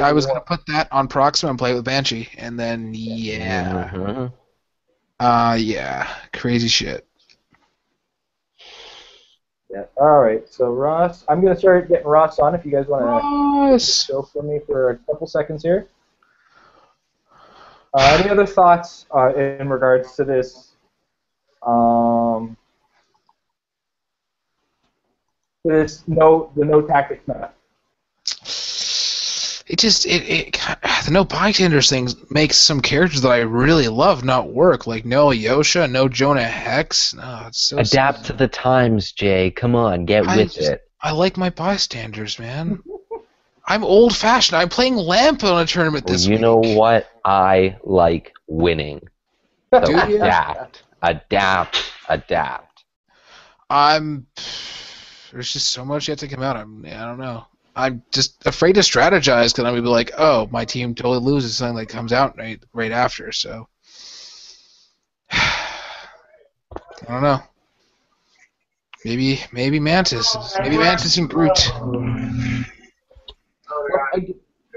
I was gonna put that on Proxima and play with Banshee, and then yeah. Mm-hmm. Yeah. Crazy shit. Yeah. All right. So Ross, I'm gonna start getting Ross on if you guys want to go for me for a couple seconds here. Any other thoughts in regards to this? The no tactics meta. The no bystanders thing makes some characters that I really love not work, like no Yosha, no Jonah Hex. No, it's so adapt to the times, Jay. Come on, get with it. I like my bystanders, man. I'm old-fashioned. I'm playing Lamp on a tournament this week. You know what? I like winning. So adapt. There's just so much yet to come out. I don't know. I'm just afraid to strategize because I'm gonna be like, oh, my team totally loses something that comes out right after. So I don't know. Maybe Mantis. Maybe Mantis and Groot.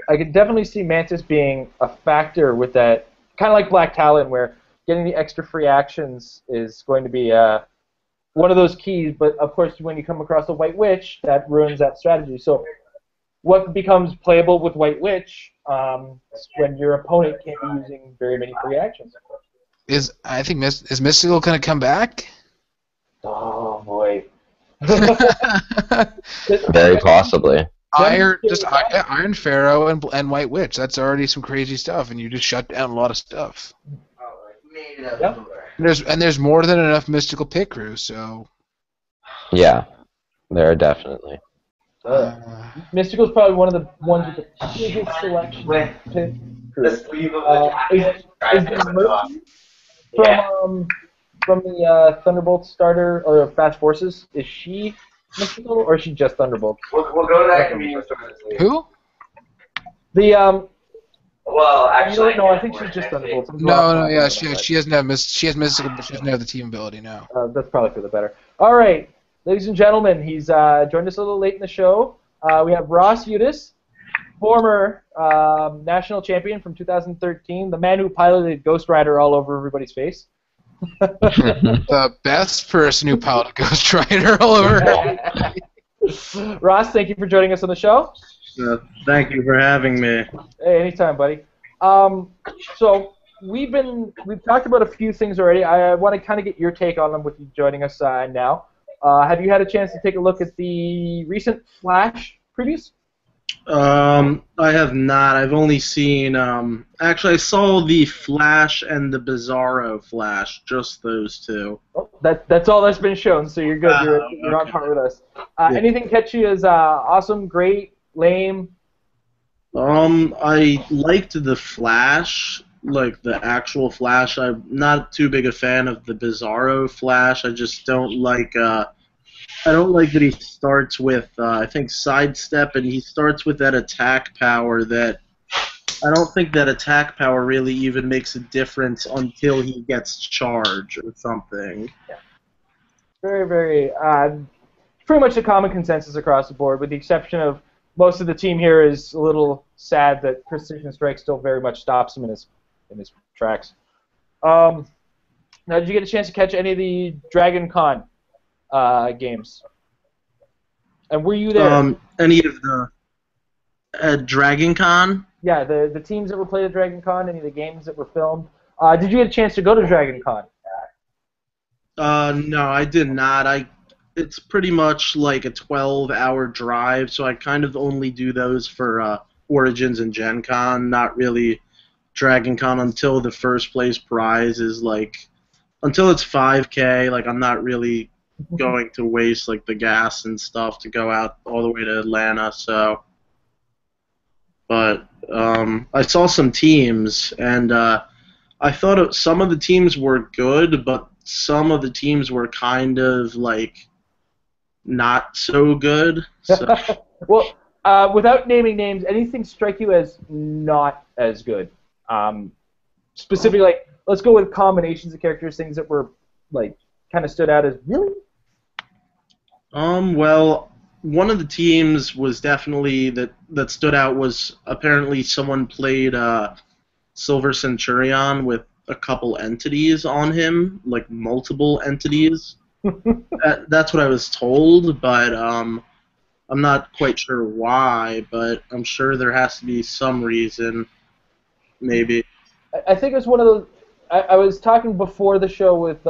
I could definitely see Mantis being a factor with that, kind of like Black Talon, where getting the extra free actions is going to be one of those keys. But of course, when you come across a White Witch, that ruins that strategy. So what becomes playable with White Witch when your opponent can't be using very many free actions? Is Mystical going to come back? Oh boy. Very possibly. Iron Pharaoh and White Witch. That's already some crazy stuff, and you just shut down a lot of stuff. Yep. There's more than enough mystical pit crews, so. Yeah, there are definitely. Mystical's probably one of the ones with the biggest selection of pit crews. Is Mercy from the Thunderbolt starter or Fast Forces, is she mystical or is she just Thunderbolt? We'll go to that convenience store this week. Who? Well, actually, no, I think she's just Thunderbolt. No, yeah, she doesn't have she has mystical, but she doesn't have the team ability now. That's probably for the better. All right, ladies and gentlemen, he's joined us a little late in the show. We have Ross Yudis, former national champion from 2013, the man who piloted Ghost Rider all over everybody's face. The best person who piloted Ghost Rider all over. Ross, thank you for joining us on the show. Thank you for having me. Hey, anytime, buddy. So we've talked about a few things already. I want to kind of get your take on them with you joining us now. Have you had a chance to take a look at the recent Flash previews? I have not. I've only seen. Actually, I saw the Flash and the Bizarro Flash. Just those two. Oh, that's all that's been shown. So you're good. You're on par with us. Yeah. Anything catch you as awesome, great, lame? I liked the Flash, like the actual Flash. I'm not too big a fan of the Bizarro Flash. I just don't like. I don't like that he starts with, I think, sidestep, and he starts with that attack power that I don't think that attack power really even makes a difference until he gets charged or something. Yeah. Very, very, pretty much a common consensus across the board, with the exception of most of the team here is a little sad that Precision Strike still very much stops him in his tracks. Now, did you get a chance to catch any of the Dragon Con games? And were you there? Any of the Dragon Con? Yeah, the teams that were played at Dragon Con, any of the games that were filmed. Did you get a chance to go to Dragon Con? No, I did not. It's pretty much like a 12-hour drive, so I kind of only do those for Origins and Gen Con, not really Dragon Con until the first place prize is like, until it's 5K, like I'm not really going to waste like the gas and stuff to go out all the way to Atlanta. So, but I saw some teams, and I thought some of the teams were good, but some of the teams were kind of like not so good. So. Well, without naming names, anything strike you as not as good? Specifically, like, let's go with combinations of characters, things that were like kind of stood out as really. Well, one of the teams was definitely that stood out was apparently someone played Silver Centurion with a couple entities on him, like multiple entities. That's what I was told, but I'm not quite sure why, but I'm sure there has to be some reason, maybe. I think it was one of those. I was talking before the show with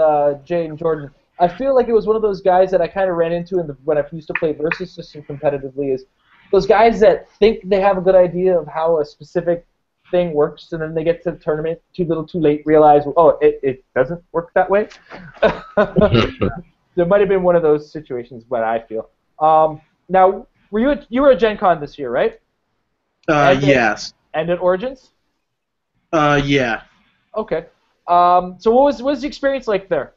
Jay and Jordan. I feel like it was one of those guys that I kind of ran into when I used to play Versus System competitively, is those guys that think they have a good idea of how a specific thing works, and then they get to the tournament too little too late, realize, oh, it doesn't work that way. There might have been one of those situations, what I feel. Now, you were at Gen Con this year, right? Yes. And at Origins? Yeah. Okay. So what was the experience like there?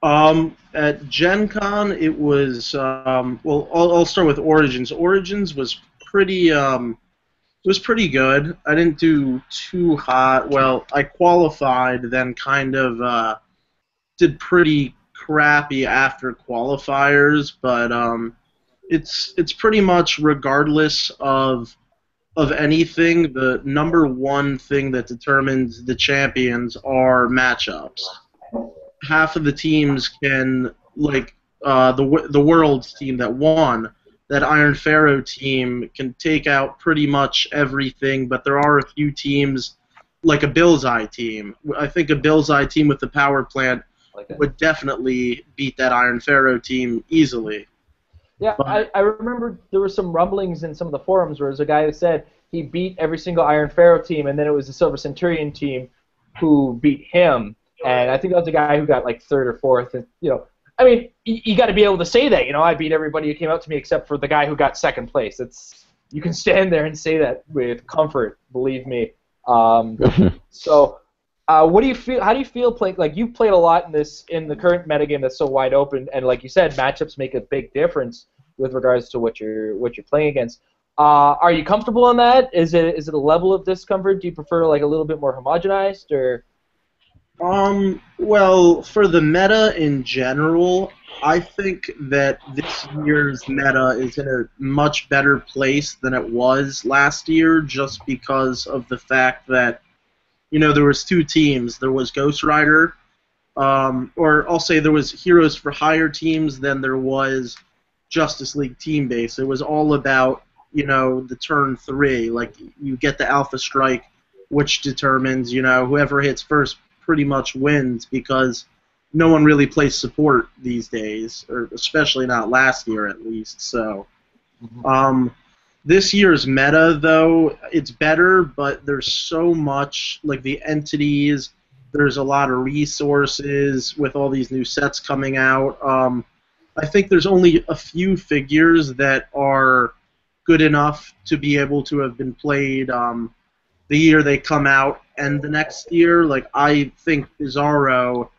At Gen Con, it was, well, I'll start with Origins. Origins was pretty good. I didn't do too hot. Well, I qualified, then kind of did pretty crappy after qualifiers, but it's pretty much regardless of anything, the number one thing that determines the champions are matchups. Half of the teams can, like the Worlds team that won, that Iron Pharaoh team can take out pretty much everything, but there are a few teams, like a Bill's Eye team. I think a Bill's Eye team with the power plant would definitely beat that Iron Pharaoh team easily. Yeah, but I remember there were some rumblings in some of the forums where there was a guy who said he beat every single Iron Pharaoh team, and then it was the Silver Centurion team who beat him. And I think that was a guy who got like third or fourth. And, I mean, you got to be able to say that. I beat everybody who came out to me except for the guy who got second place. You can stand there and say that with comfort, believe me. So, what do you feel? How do you feel playing? Like, you've played a lot in the current metagame that's so wide open, and like you said, matchups make a big difference with regards to what you're playing against. Are you comfortable on that? Is it a level of discomfort? Do you prefer like a little bit more homogenized, or? Well, for the meta in general, I think that this year's meta is in a much better place than it was last year, just because of the fact that, there was two teams. There was Ghost Rider, or I'll say there was Heroes for Hire teams, then there was Justice League team base. It was all about, the turn 3. Like, you get the Alpha Strike, which determines, whoever hits first pretty much wins, because no one really plays support these days, or especially not last year at least. So this year's meta, though, it's better, but there's so much, like the entities, there's a lot of resources with all these new sets coming out. I think there's only a few figures that are good enough to be able to have been played the year they come out and the next year. Like, I think Bizarro,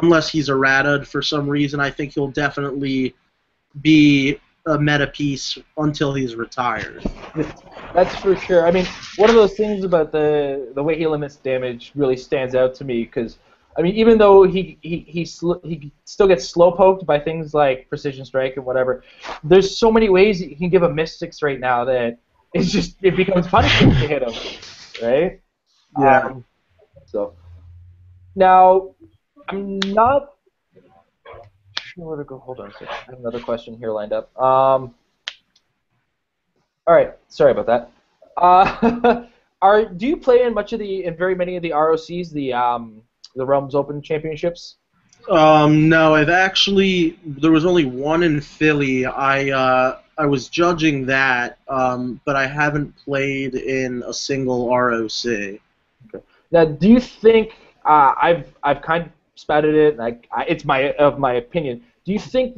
unless he's errated for some reason, I think he'll definitely be a meta piece until he's retired. That's for sure. I mean, one of those things about the way he limits damage really stands out to me, because I mean, even though he still gets slow poked by things like precision strike and whatever, there's so many ways you can give him mystics right now that it becomes punishment to hit him, right? Yeah. So now I'm not sure where to go. Hold on a second. I have another question here lined up. All right, sorry about that. Do you play in very many of the ROCs, the Realms Open Championships? No, there was only one in Philly. I was judging that, but I haven't played in a single ROC. Okay. Now, do you think I've kind of spouted it, and it's my opinion. Do you think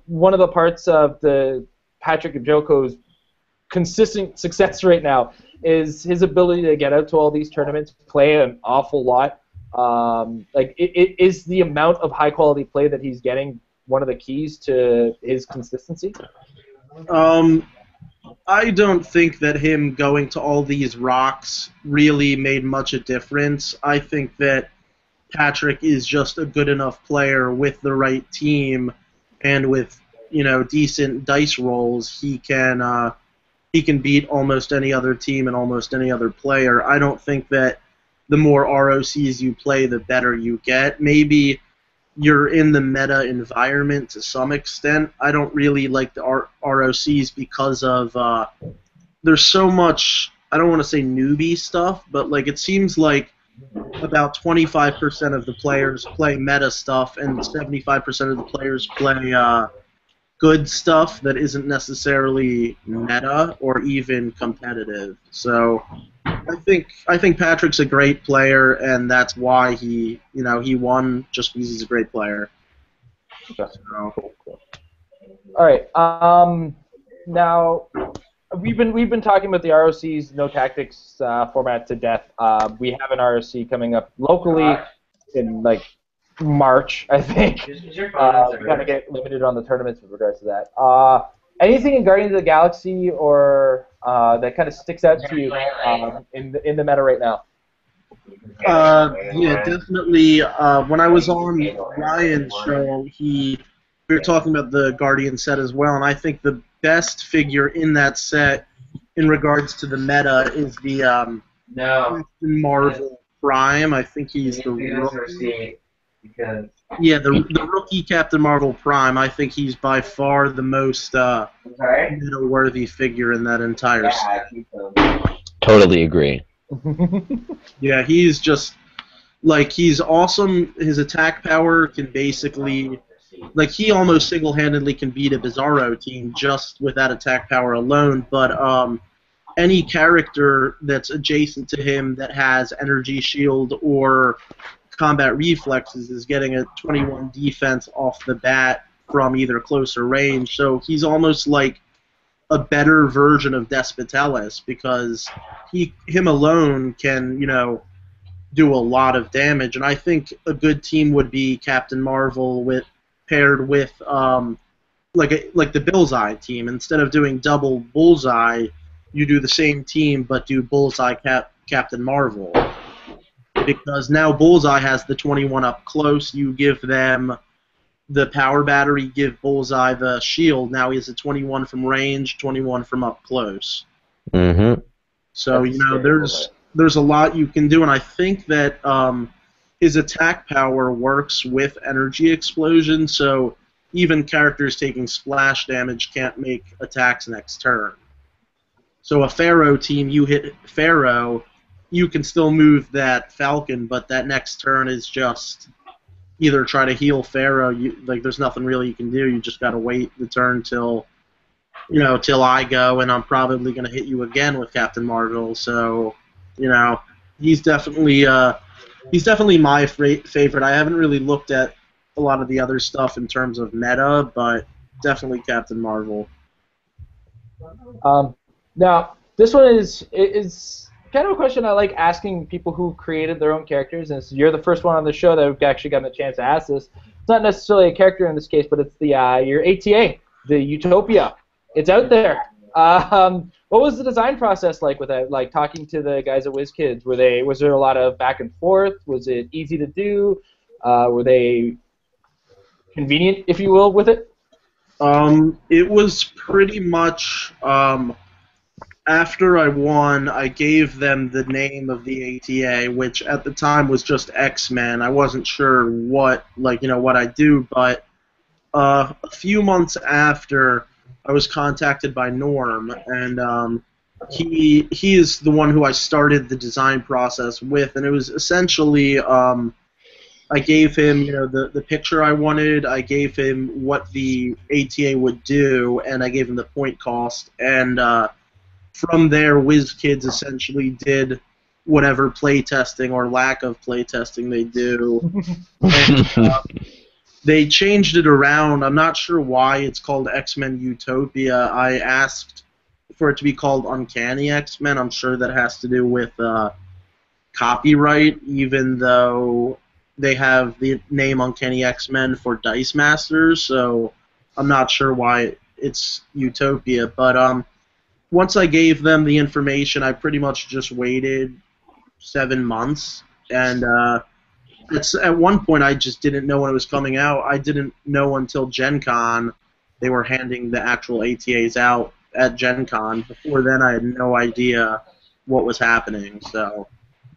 one of the parts of the Patrick Joko's consistent success right now is his ability to get out to all these tournaments, play an awful lot? Is the amount of high quality play that he's getting one of the keys to his consistency? I don't think that him going to all these rocks really made much a difference. I think that Patrick is just a good enough player with the right team and with decent dice rolls. He can beat almost any other team and almost any other player. I don't think that the more ROCs you play, the better you get. Maybe you're in the meta environment to some extent. I don't really like the ROCs because of there's so much, I don't want to say newbie stuff, but like it seems like about 25% of the players play meta stuff and 75% of the players play good stuff that isn't necessarily meta or even competitive. So I think Patrick's a great player, and that's why he won, just because he's a great player. Okay. So. Cool. All right. Now we've been talking about the ROC's no tactics format to death. We have an ROC coming up locally in like March, I think. We kind of get limited on the tournaments with regards to that. Anything in Guardians of the Galaxy or that kind of sticks out to you in the meta right now? Yeah, definitely. When I was on Ryan's show, we were talking about the Guardian set as well, and I think the best figure in that set, in regards to the meta, is the Captain Marvel Prime. I think he's the rookie. Yeah, the rookie Captain Marvel Prime. I think he's by far the most meta-worthy figure in that entire set. Totally agree. Yeah, he's just he's awesome. His attack power can basically, he almost single-handedly can beat a Bizarro team just with that attack power alone. But any character that's adjacent to him that has energy shield or combat reflexes is getting a 21 defense off the bat from either closer range. So he's almost like a better version of Despotellus, because him alone can, do a lot of damage. And I think a good team would be Captain Marvel paired with like the Bullseye team. Instead of doing double Bullseye, you do the same team but do Bullseye Captain Marvel. Because now Bullseye has the 21 up close. You give them the power battery, give Bullseye the shield. Now he has a 21 from range, 21 from up close. Mm-hmm. So, there's a lot you can do, and I think that his attack power works with energy explosion, so even characters taking splash damage can't make attacks next turn. So a Pharaoh team, you hit Pharaoh, you can still move that Falcon, but that next turn is just either try to heal Pharaoh. There's nothing really you can do. You just gotta wait the turn till I go, and I'm probably gonna hit you again with Captain Marvel. So, he's definitely my favorite. I haven't really looked at a lot of the other stuff in terms of meta, but definitely Captain Marvel. Now, this one is kind of a question I like asking people who created their own characters, and you're the first one on the show that have actually gotten a chance to ask this. It's not necessarily a character in this case, but it's your ATA, the Utopia. It's out there. What was the design process like with that? Like talking to the guys at WizKids, was there a lot of back and forth? Was it easy to do? Were they convenient, if you will, with it? It was pretty much after I won, I gave them the name of the ATA, which at the time was just X-Men. I wasn't sure what I do, but a few months after, I was contacted by Norm, and he is the one who I started the design process with, and it was essentially I gave him the picture I wanted, I gave him what the ATA would do, and I gave him the point cost, and from there, WizKids essentially did whatever playtesting or lack of playtesting they do. And, they changed it around. I'm not sure why it's called X-Men Utopia. I asked for it to be called Uncanny X-Men. I'm sure that has to do with copyright, even though they have the name Uncanny X-Men for Dice Masters, so I'm not sure why it's Utopia. But once I gave them the information, I pretty much just waited 7 months, and at one point I just didn't know when it was coming out. I didn't know until Gen Con they were handing the actual ATAs out at Gen Con. Before then, I had no idea what was happening. So,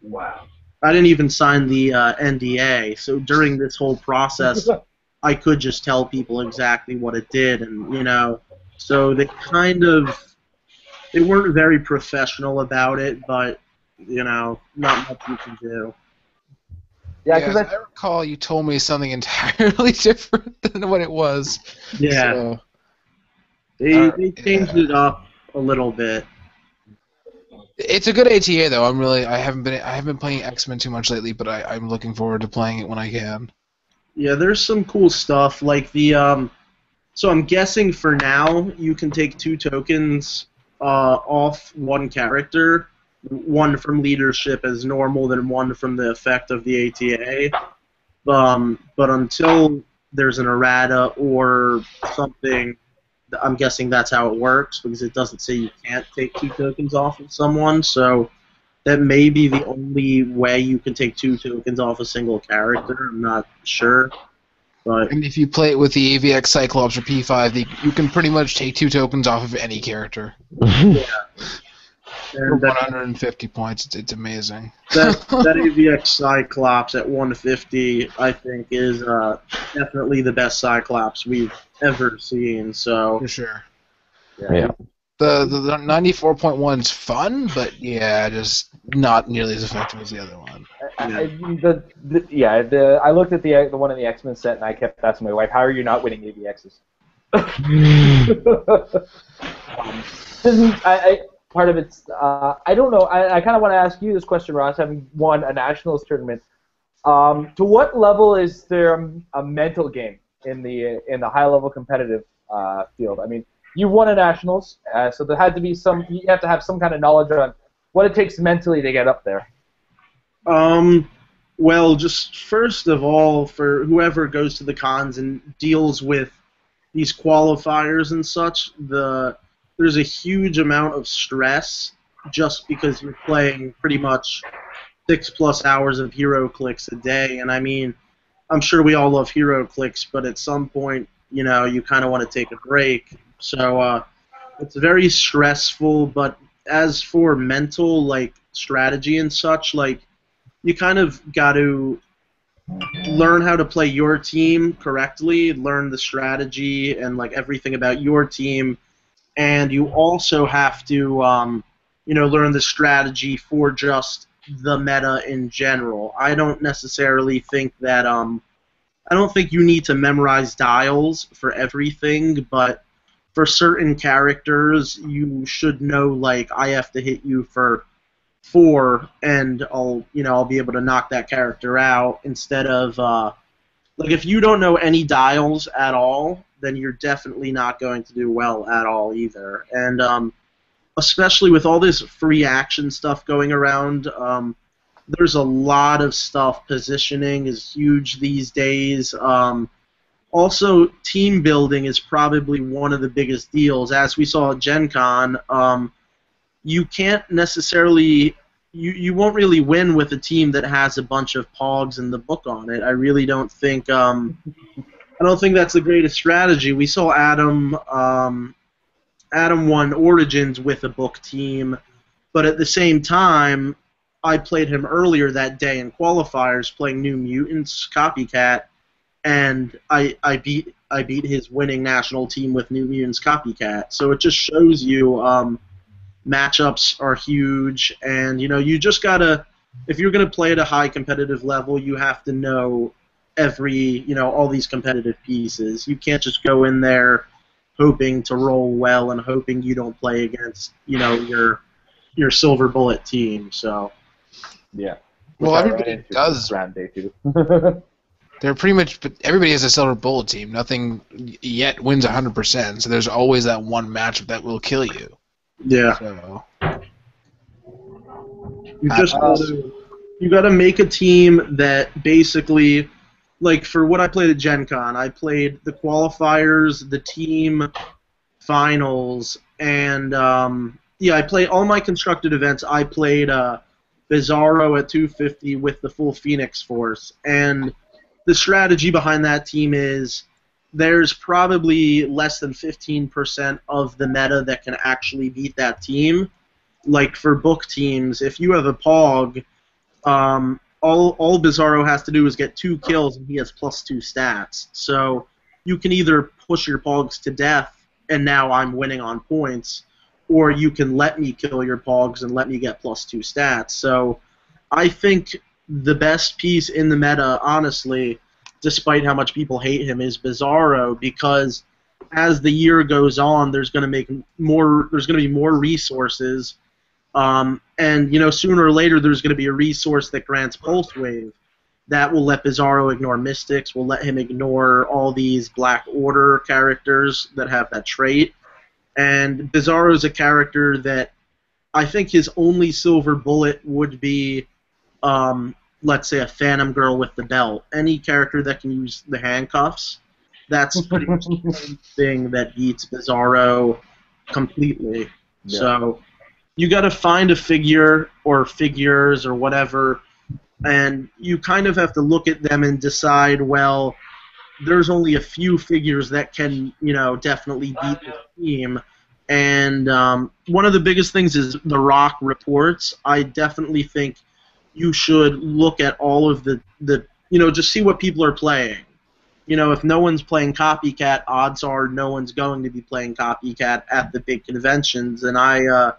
wow. I didn't even sign the NDA. So during this whole process, I could just tell people exactly what it did, and so they weren't very professional about it, but not much you can do. Yeah, because I recall you told me something entirely different than what it was. Yeah, so, they changed it up a little bit. It's a good ATA though. I haven't been playing X-Men too much lately, but I'm looking forward to playing it when I can. Yeah, there's some cool stuff like the so I'm guessing for now you can take 2 tokens off one character. One from leadership as normal, then one from the effect of the ATA. But until there's an errata or something, I'm guessing that's how it works, because it doesn't say you can't take 2 tokens off of someone, so that may be the only way you can take 2 tokens off a single character. I'm not sure. But and if you play it with the AVX Cyclops or P5, you can pretty much take 2 tokens off of any character. Yeah. For 150 points, it's amazing. That AVX Cyclops at 150, I think, is definitely the best Cyclops we've ever seen. So for sure. Yeah. The 94.1 is fun, but just not nearly as effective as the other one. I looked at the one in the X-Men set, and I kept asking my wife, "How are you not winning AVXs?" Part of it's, I don't know. I kind of want to ask you this question, Ross, having won a nationals tournament. To what level is there a mental game in the high level competitive field? I mean, you won a nationals, so there had to be you have to have some kind of knowledge on what it takes mentally to get up there. Well, just first of all, for whoever goes to the cons and deals with these qualifiers and such, there's a huge amount of stress just because you're playing pretty much 6+ hours of Heroclix a day. And I mean, I'm sure we all love Heroclix, but at some point, you kind of want to take a break. So it's very stressful. But as for mental, strategy and such, you kind of got to learn how to play your team correctly, learn the strategy and everything about your team. And you also have to, learn the strategy for just the meta in general. I don't necessarily think that I don't think you need to memorize dials for everything, but for certain characters, you should know, like, I have to hit you for 4, and I'll be able to knock that character out, instead of, like, if you don't know any dials at all, then you're definitely not going to do well at all either. And especially with all this free action stuff going around, there's a lot of stuff. Positioning is huge these days. Also, team building is probably one of the biggest deals. As we saw at Gen Con, you can't necessarily, you won't really win with a team that has a bunch of pogs in the book on it. I really don't think, I don't think that's the greatest strategy. We saw Adam won Origins with a book team, but at the same time, I played him earlier that day in qualifiers playing New Mutants Copycat, and I beat his winning national team with New Mutants Copycat. So it just shows you matchups are huge, and you just gotta, if you're gonna play at a high competitive level, you have to know all these competitive pieces. You can't just go in there hoping to roll well and hoping you don't play against your silver bullet team. So yeah. Well, everybody does. Round day 2. They're pretty much, but everybody has a silver bullet team. Nothing yet wins 100%. So there's always that one matchup that will kill you. Yeah. So you got to make a team that basically, like for what I played at Gen Con, I played the qualifiers, the team finals, and I played all my constructed events. I played Bizarro at 250 with the full Phoenix Force, and the strategy behind that team is there's probably less than 15% of the meta that can actually beat that team. Like for book teams, if you have a Pog, all Bizarro has to do is get 2 kills and he has +2 stats. So you can either push your Pogs to death and now I'm winning on points, or you can let me kill your Pogs and let me get +2 stats. So I think the best piece in the meta, honestly, despite how much people hate him, is Bizarro, because as the year goes on, there's going to be more resources, and sooner or later there's going to be a resource that grants Pulse Wave that will let Bizarro ignore Mystics, will let him ignore all these Black Order characters that have that trait. And Bizarro is a character that I think his only silver bullet would be, let's say, a Phantom Girl with the belt. Any character that can use the handcuffs, that's pretty much the only thing that beats Bizarro completely. Yeah. So you got to find a figure or figures or whatever, and you kind of have to look at them and decide, well, there's only a few figures that can, definitely beat the team. And one of the biggest things is the ROC reports. I definitely think you should look at all of the just see what people are playing. If no one's playing Copycat, odds are no one's going to be playing Copycat at the big conventions. And I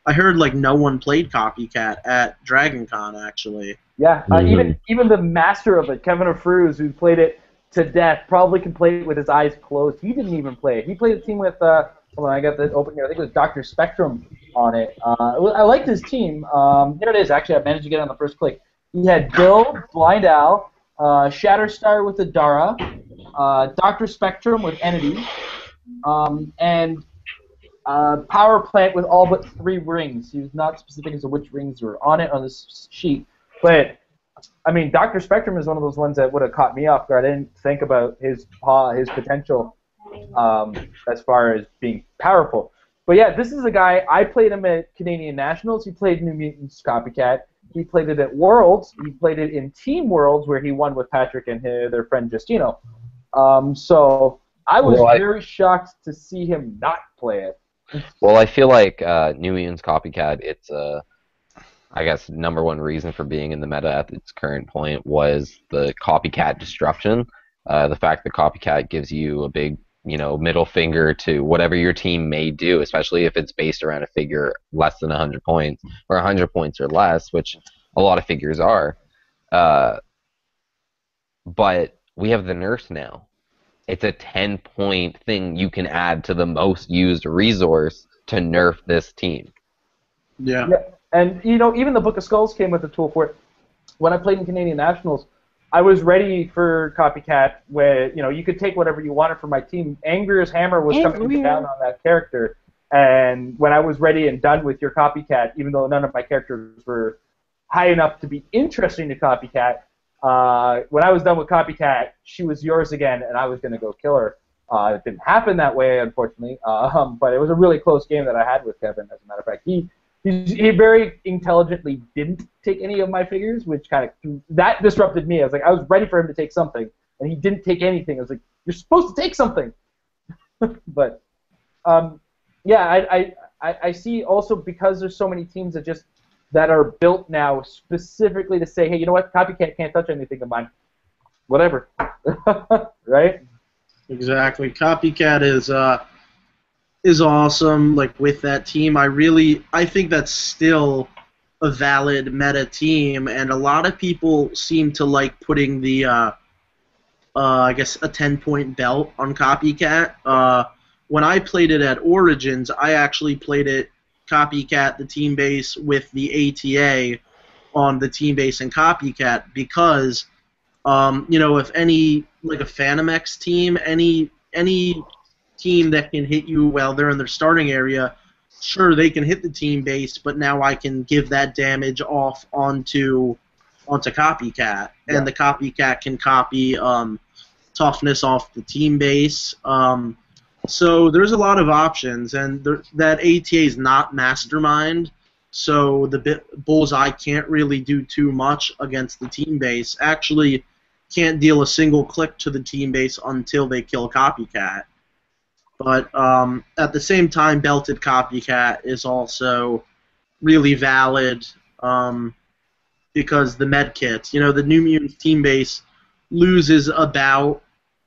heard like no one played Copycat at Dragon Con, actually. Yeah, even the master of it, Kevin Afruz, who played it to death, probably can play it with his eyes closed. He didn't even play it. He played a team with, hold on, I got the open here. I think it was Dr. Spectrum on it. I liked his team. There it is, actually. I managed to get it on the first click. He had Bill, Blind Owl, Shatterstar with Adara, Dr. Spectrum with Entity, and Power Plant with all but 3 rings. He was not specific as to which rings were on it on this sheet. But, I mean, Dr. Spectrum is one of those ones that would have caught me off guard. I didn't think about his potential as far as being powerful. But yeah, this is a guy, I played him at Canadian Nationals. He played New Mutants Copycat. He played it at Worlds. He played it in Team Worlds, where he won with Patrick and their friend Justino. So I was very shocked to see him not play it. Well, I feel like New Mutants Copycat, it's I guess #1 reason for being in the meta at its current point was the Copycat disruption. The fact that Copycat gives you a big, middle finger to whatever your team may do, especially if it's based around a figure less than 100 points or 100 points or less, which a lot of figures are. But we have the nurse now. It's a 10-point thing you can add to the most used resource to nerf this team. Yeah. And, you know, even the Book of Skulls came with a tool for it. When I played in Canadian Nationals, I was ready for Copycat, where, you know, you could take whatever you wanted from my team. Angrier's Hammer was coming down on that character, and when I was ready and done with your Copycat, even though none of my characters were high enough to be interesting to Copycat, when I was done with Copycat, she was yours again, and I was going to go kill her. It didn't happen that way, unfortunately, but it was a really close game that I had with Kevin, as a matter of fact. He very intelligently didn't take any of my figures, which kind of that disrupted me. I was like, I was ready for him to take something, and he didn't take anything. I was like, you're supposed to take something. But yeah, I see also, because there's so many teams that are built now specifically to say, hey, you know what, Copycat can't touch anything of mine. Whatever, right? Exactly. Copycat is awesome. Like, with that team, I think that's still a valid meta team, and a lot of people seem to like putting the I guess a 10-point belt on Copycat. When I played it at Origins, I actually played it Copycat, the team base, with the ATA on the team base and Copycat, because you know, if any, like a Phantom X team, any team that can hit you while they're in their starting area, sure, they can hit the team base, but now I can give that damage off onto Copycat, and the Copycat can copy toughness off the team base. So there's a lot of options, and that ATA is not Mastermind, so the Bullseye can't really do too much against the team base. Actually, can't deal a single click to the team base until they kill Copycat. But at the same time, Belted Copycat is also really valid because the medkits, you know, the New Mutants team base loses about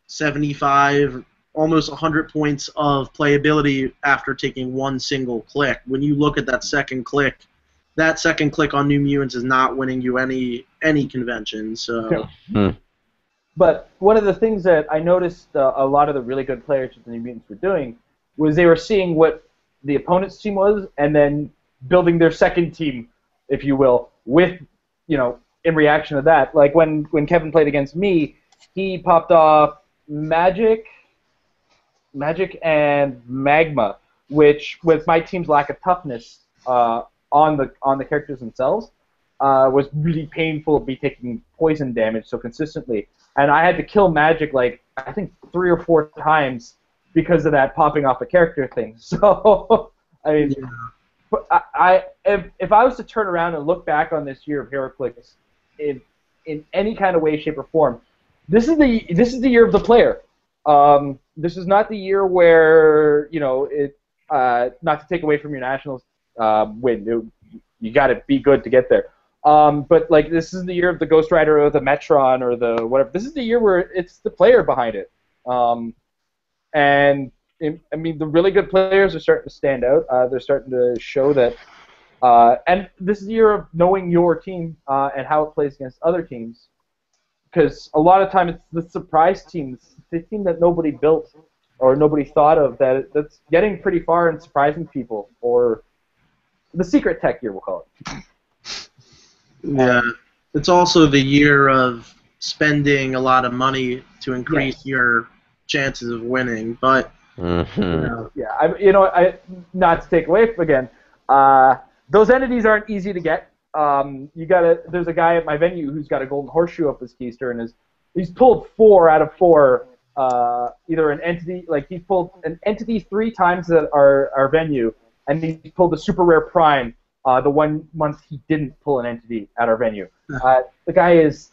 75, almost 100 points of playability after taking one single click. When you look at that second click on New Mutants is not winning you any convention. So. But one of the things that I noticed a lot of the really good players with the New Mutants were doing was they were seeing what the opponent's team was and then building their second team, if you will, with, you know, in reaction to that. Like when Kevin played against me, he popped off Magic and Magma, which, with my team's lack of toughness on the characters themselves, was really painful to be taking poison damage so consistently. And I had to kill Magic, like, I think 3 or 4 times because of that popping off a character thing. So, I mean, if I was to turn around and look back on this year of Heroclix in any kind of way, shape, or form, this is the year of the player. This is not the year where, you know, not to take away from your Nationals win. You got to be good to get there. But, like, this is the year of the Ghost Rider or the Metron or the whatever. This is the year where it's the player behind it. And, I mean, the really good players are starting to stand out. They're starting to show that. And this is the year of knowing your team and how it plays against other teams. Because a lot of time it's the surprise teams, the team that nobody built or nobody thought of, that's getting pretty far and surprising people. Or the secret tech year, we'll call it. Yeah, it's also the year of spending a lot of money to increase your chances of winning. But not to take away again, those entities aren't easy to get. There's a guy at my venue who's got a golden horseshoe up his keister, and he's pulled 4 out of 4. Either an entity, like he's pulled an entity 3 times at our venue, and he's pulled a super rare prime. The one month he didn't pull an entity at our venue. The guy is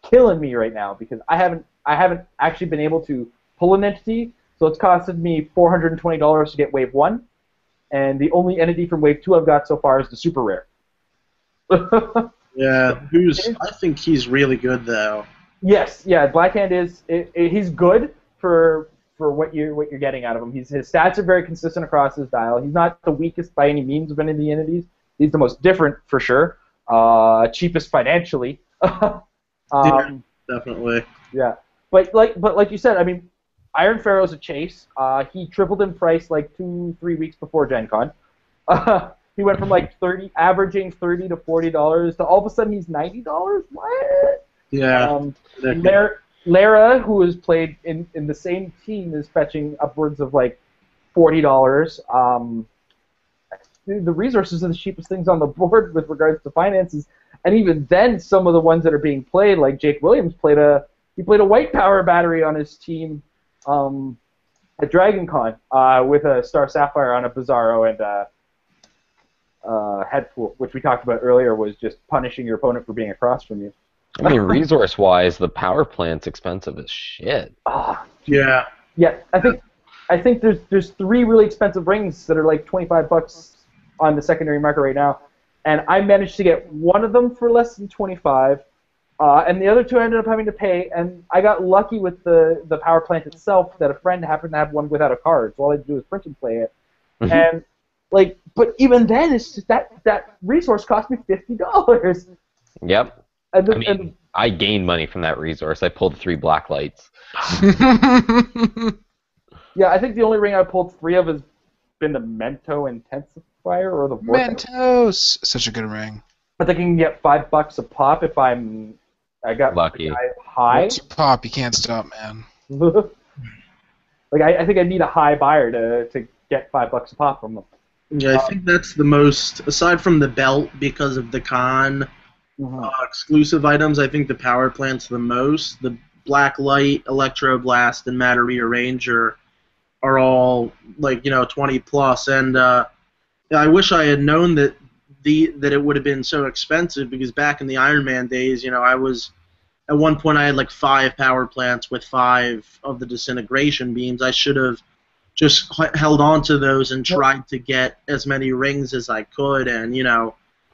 killing me right now because I haven't actually been able to pull an entity, so it's costed me $420 to get wave 1, and the only entity from wave 2 I've got so far is the super rare. Yeah, I think he's really good though. Yes, yeah, Blackhand he's good for what you're getting out of him. His stats are very consistent across his dial. He's not the weakest by any means of any of the entities. He's the most different for sure. cheapest financially. Yeah, definitely. Yeah, but like you said, I mean, Iron Pharaoh's a chase. He tripled in price like 2-3 weeks before Gen Con. He went from like averaging $30 to $40 to all of a sudden he's $90. What? Yeah. Lara, who has played in the same team, is fetching upwards of like $40. The resources are the cheapest things on the board with regards to finances, and even then, some of the ones that are being played, like Jake Williams played a white power battery on his team at Dragon Con with a Star Sapphire on a Bizarro and Headpool, which we talked about earlier, was just punishing your opponent for being across from you. I mean, resource-wise, the power plant's expensive as shit. Yeah. Yeah, I think there's 3 really expensive rings that are like $25 on the secondary market right now, and I managed to get one of them for less than $25, and the other 2 I ended up having to pay, and I got lucky with the power plant itself that a friend happened to have one without a card, so all I had to do was print and play it, and like, but even then, it's just that resource cost me $50. Yep. And I gained money from that resource. I pulled 3 black lights. Yeah, I think the only ring I pulled 3 of has been the Mento Intensifier or the Vortex. Mentos! Such a good ring. I think I can get $5 a pop if I got Lucky. High. Once you pop, you can't stop, man. Like I think I need a high buyer to get $5 a pop from them. Yeah, I think that's the most, aside from the belt because of the con exclusive items, I think the power plant's the most. The Black Light, Electro Blast, and Matter Rearranger are all like 20 plus, and I wish I had known that it would have been so expensive, because back in the Iron Man days, I was at one point I had like 5 power plants with 5 of the disintegration beams. I should have just held on to those and tried to get as many rings as I could, and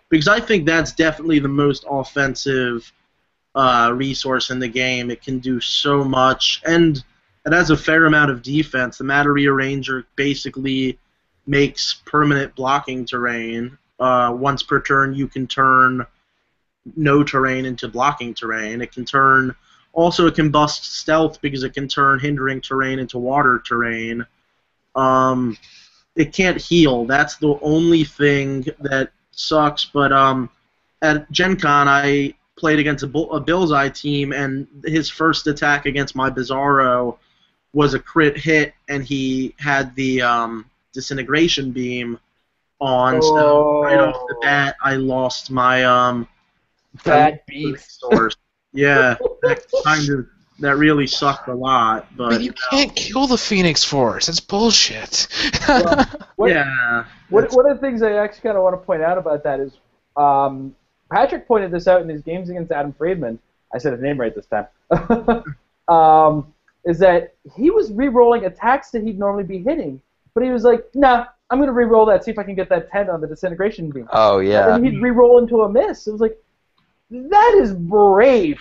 because I think that's definitely the most offensive resource in the game. It can do so much, and it has a fair amount of defense. The Matter Rearranger basically makes permanent blocking terrain. Once per turn, you can turn no terrain into blocking terrain. It can bust stealth because it can turn hindering terrain into water terrain. It can't heal. That's the only thing that sucks, but at Gen Con I played against a Bullseye team, and his first attack against my Bizarro was a crit hit, and he had the disintegration beam on, so right off the bat I lost my bad beef source. Yeah, that really sucked a lot. But you can't kill the Phoenix Force. That's bullshit. One of the things I actually kind of want to point out about that is Patrick pointed this out in his games against Adam Friedman. I said his name right this time. Is that he was re-rolling attacks that he'd normally be hitting, but he was like, nah, I'm going to re-roll that, see if I can get that 10 on the disintegration beam. Oh, yeah. And he'd re-roll into a miss. It was like, that is brave.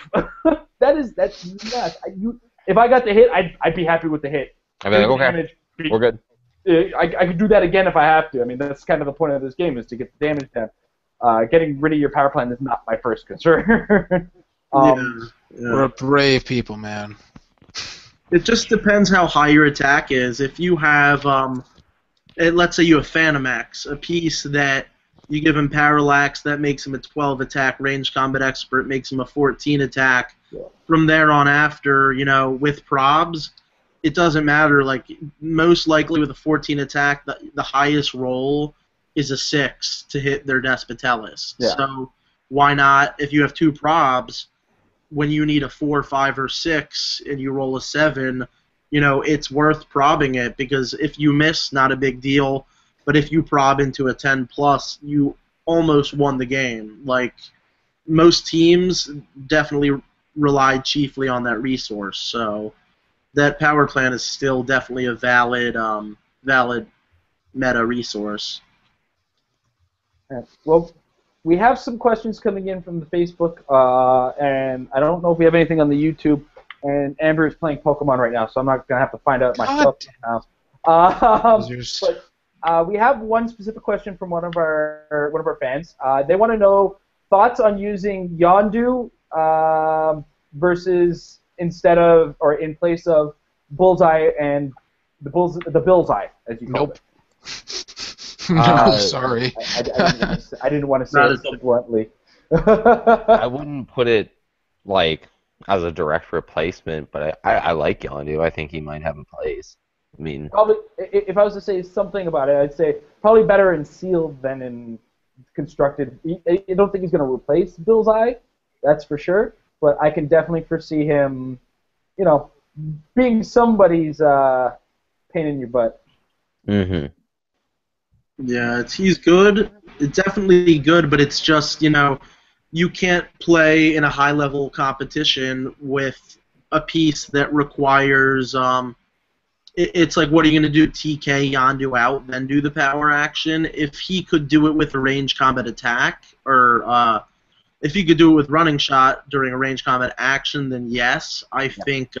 That's nuts. If I got the hit, I'd be happy with the hit. I'd be like, okay, we're good. I could do that again if I have to. I mean, that's kind of the point of this game, is to get the damage down. Getting rid of your power plant is not my first concern. We're brave people, man. It just depends how high your attack is. If you have, let's say you have Phantom X, a piece that you give him Parallax, that makes him a 12 attack, Range Combat Expert makes him a 14 attack. Yeah. From there on after, with probs, it doesn't matter. Like, most likely with a 14 attack, the highest roll is a 6 to hit their Despotellus. Yeah. So why not, if you have 2 probs, when you need a 4, 5, or 6, and you roll a 7, it's worth probbing it, because if you miss, not a big deal, but if you prob into a 10 plus, you almost won the game. Like, most teams definitely relied chiefly on that resource, so that power plant is still definitely a valid meta resource. Yeah. Well, we have some questions coming in from the Facebook, and I don't know if we have anything on the YouTube. And Amber is playing Pokemon right now, so I'm not gonna have to find out myself now. But we have one specific question from one of our fans. They want to know thoughts on using Yondu versus instead of or in place of Bullseye and the Billseye, as you call it. No, sorry. I didn't want to say it so bluntly. I wouldn't put it like as a direct replacement, but I like Yondu. I think he might have a place. I mean, probably if I was to say something about it, I'd say probably better in sealed than in constructed. I don't think he's going to replace Bullseye, that's for sure. But I can definitely foresee him, being somebody's pain in your butt. Mm-hmm. Yeah, he's good. It's definitely good, but it's just, you can't play in a high-level competition with a piece that requires, it's like, what are you going to do, TK Yondu out, then do the power action? If he could do it with a range combat attack, or if he could do it with running shot during a range combat action, then yes, I think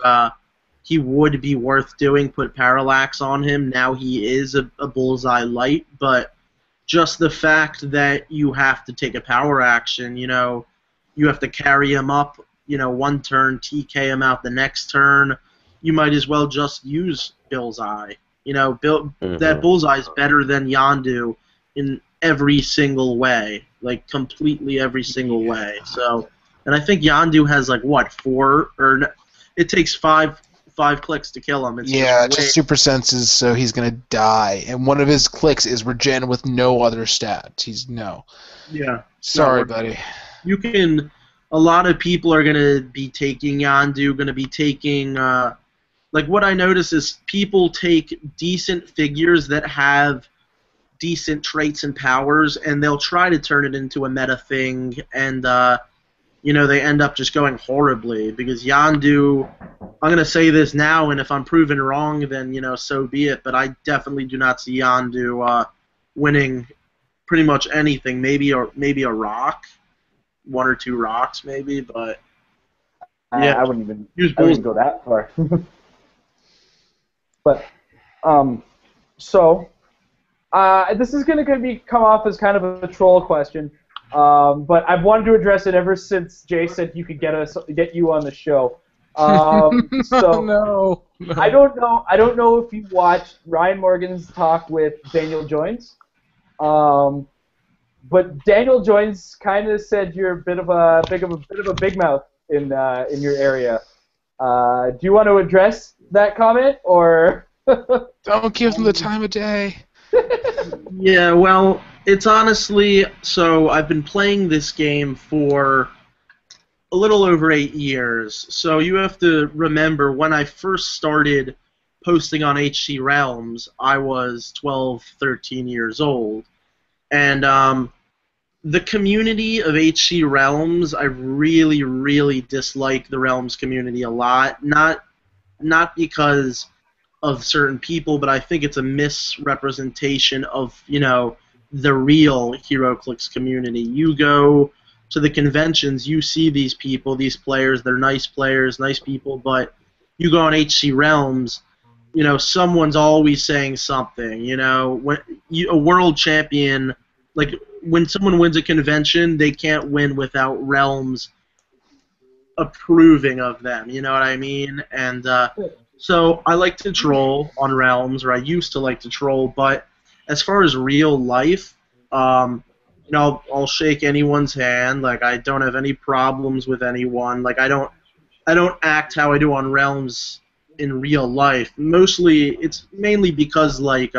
he would be worth doing, put Parallax on him. Now he is a Bullseye light, but just the fact that you have to take a power action, you have to carry him up, one turn, TK him out the next turn, you might as well just use Bullseye. That Bullseye is better than Yondu in every single way, like completely every single way. So, and I think Yondu has like what, 4 or it takes 5 clicks to kill him. It's just super senses, so he's gonna die. And one of his clicks is regen with no other stats. Yeah. Sorry, buddy. You can. A lot of people are gonna be taking Yondu. Gonna be taking. Like what I notice is people take decent figures that have decent traits and powers, and they'll try to turn it into a meta thing, and they end up just going horribly because Yondu. I'm going to say this now, and if I'm proven wrong, then, so be it, but I definitely do not see Yondu winning pretty much anything. Maybe a rock, 1 or 2 rocks maybe, but yeah. I wouldn't even go that far. But, so, this is going to come off as kind of a troll question, but I've wanted to address it ever since Jay said you could get you on the show. So no. I don't know if you watched Ryan Morgan's talk with Daniel Joins, but Daniel Joins kind of said you're a bit of a big mouth in your area. Do you want to address that comment or? Don't give them the time of day. Yeah, well, it's honestly so I've been playing this game for a little over 8 years, so you have to remember when I first started posting on HC Realms, I was 12, 13 years old, and the community of HC Realms, I really, really dislike the Realms community a lot, not because of certain people, but I think it's a misrepresentation of, the real Heroclix community. You go to the conventions, you see these people, these players, they're nice players, nice people, but you go on HC Realms, someone's always saying something, when a world champion, like, when someone wins a convention, they can't win without Realms approving of them, you know what I mean? And so I like to troll on Realms, or I used to like to troll, but as far as real life, I'll shake anyone's hand. Like, I don't have any problems with anyone. Like, I don't act how I do on Realms in real life. It's mainly because, like,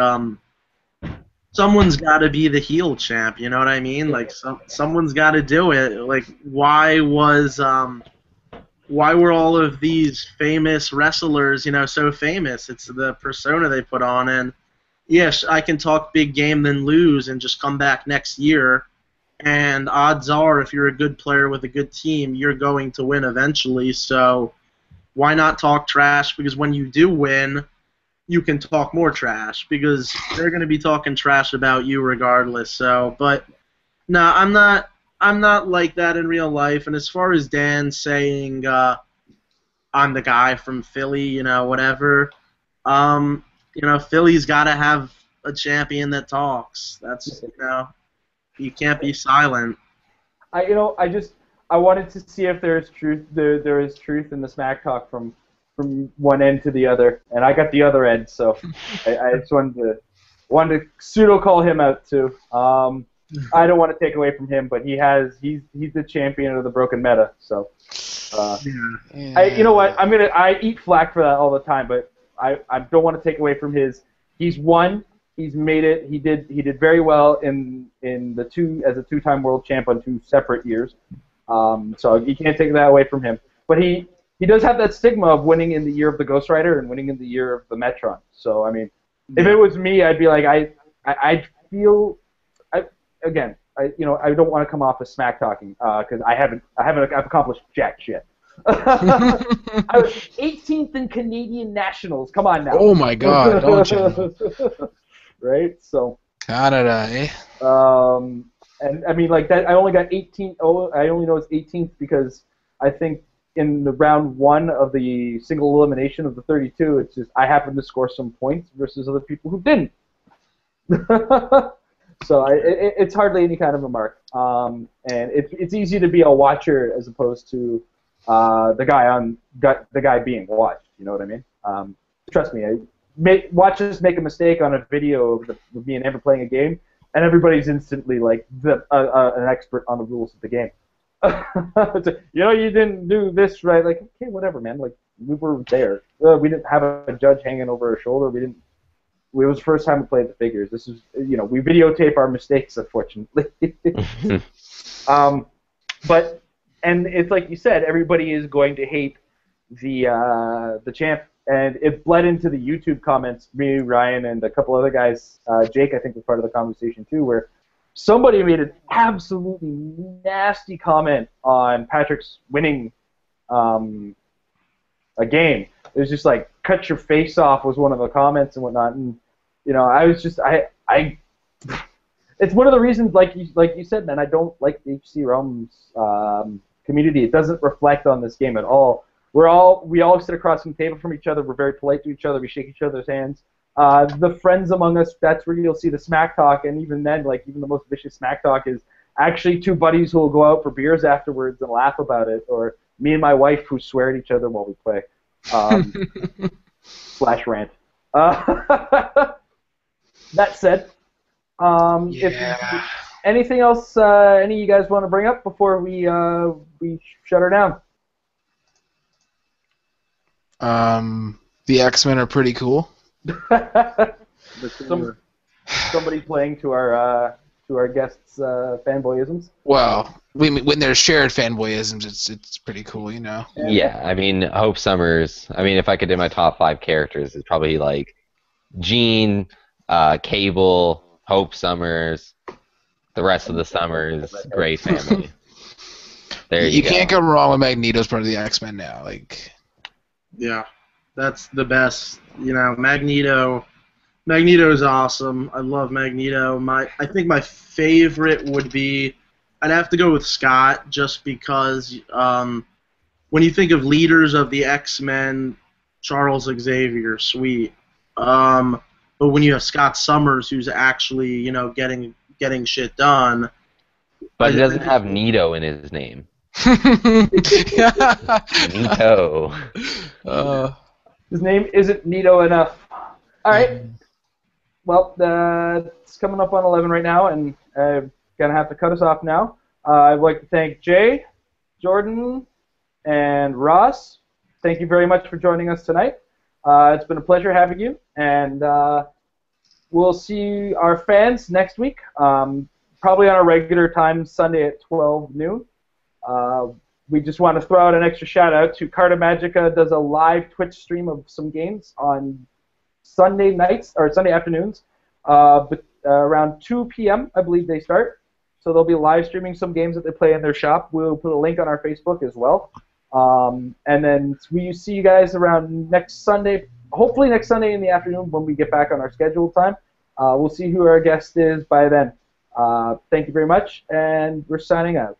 someone's got to be the heel champ. You know what I mean? Like, someone's got to do it. Like, why were all of these famous wrestlers, so famous? It's the persona they put on, and yes, I can talk big game then lose and just come back next year, and odds are if you're a good player with a good team, you're going to win eventually, so why not talk trash? Because when you do win, you can talk more trash, because they're going to be talking trash about you regardless. So, but no, I'm not like that in real life. And as far as Dan saying I'm the guy from Philly, whatever, Philly's got to have a champion that talks. That's, you can't be silent. I wanted to see if there's truth. There is truth in the smack talk from one end to the other, and I got the other end, so I just wanted to pseudo call him out too. I don't want to take away from him, but he's the champion of the broken meta. So, you know what? I eat flack for that all the time, but I don't want to take away from his. He's won. He's made it. He did very well in as a two-time world champ on 2 separate years. So you can't take that away from him. But he does have that stigma of winning in the year of the Ghost Rider and winning in the year of the Metron. So I mean, if it was me, I'd be like I feel. Again, I don't want to come off as smack talking because I've accomplished jack shit. I was 18th in Canadian Nationals. Come on now. Oh my God! Don't you? Right. So. Canada, eh? And I mean like that. I only got 18. Oh, I only know it's 18th because I think in the round 1 of the single elimination of the 32, it's just I happened to score some points versus other people who didn't. So it's hardly any kind of a mark, and it's easy to be a watcher as opposed to the guy being watched. You know what I mean? Trust me, watchers make a mistake on a video of me and Amber playing a game, and everybody's instantly like an expert on the rules of the game. You didn't do this right. Like, okay, whatever, man. Like, we were there. We didn't have a judge hanging over our shoulder. It was the first time we played the figures. This is, we videotape our mistakes, unfortunately. But it's like you said, everybody is going to hate the champ, and it bled into the YouTube comments. Me, Ryan, and a couple other guys. Jake, I think, was part of the conversation too, where somebody made an absolutely nasty comment on Patrick's winning a game. It was just like, cut your face off was one of the comments and whatnot, and I was just it's one of the reasons, like you said, man, I don't like the HC Realms community. It doesn't reflect on this game at all. We all sit across from the table from each other. We're very polite to each other. We shake each other's hands. The friends among us, that's where you'll see the smack talk, and even then, like, even the most vicious smack talk is actually 2 buddies who will go out for beers afterwards and laugh about it, or me and my wife who swear at each other while we play. Slash rant. That said, if anything else, any of you guys want to bring up before we shut her down? The X-Men are pretty cool. Somebody playing to our guests' fanboyisms. Well, when there's shared fanboyisms, it's pretty cool, Yeah, I mean, Hope Summers. I mean, if I could do my top 5 characters, it's probably like Jean, Cable, Hope Summers, the rest of the Summers, great family. There you go. Can't go wrong with Magneto's part of the X-Men now. Like, yeah, that's the best. Magneto is awesome. I love Magneto. I think my favorite would be, I'd have to go with Scott, just because when you think of leaders of the X-Men, Charles Xavier, sweet. But when you have Scott Summers, who's actually, getting shit done. But he doesn't have Nito in his name. Nito. His name isn't Nito enough. All right. Well, it's coming up on 11 right now, and I'm going to have to cut us off now. I'd like to thank Jay, Jordan, and Ross. Thank you very much for joining us tonight. It's been a pleasure having you, and we'll see our fans next week, probably on a regular time, Sunday at 12 noon. We just want to throw out an extra shout-out to Carta Magica. Does a live Twitch stream of some games on Sunday nights, or Sunday afternoons, but around 2 p.m., I believe they start. So they'll be live streaming some games that they play in their shop. We'll put a link on our Facebook as well. And then we see you guys around next Sunday, hopefully next Sunday in the afternoon when we get back on our scheduled time. We'll see who our guest is by then. Thank you very much, and we're signing out.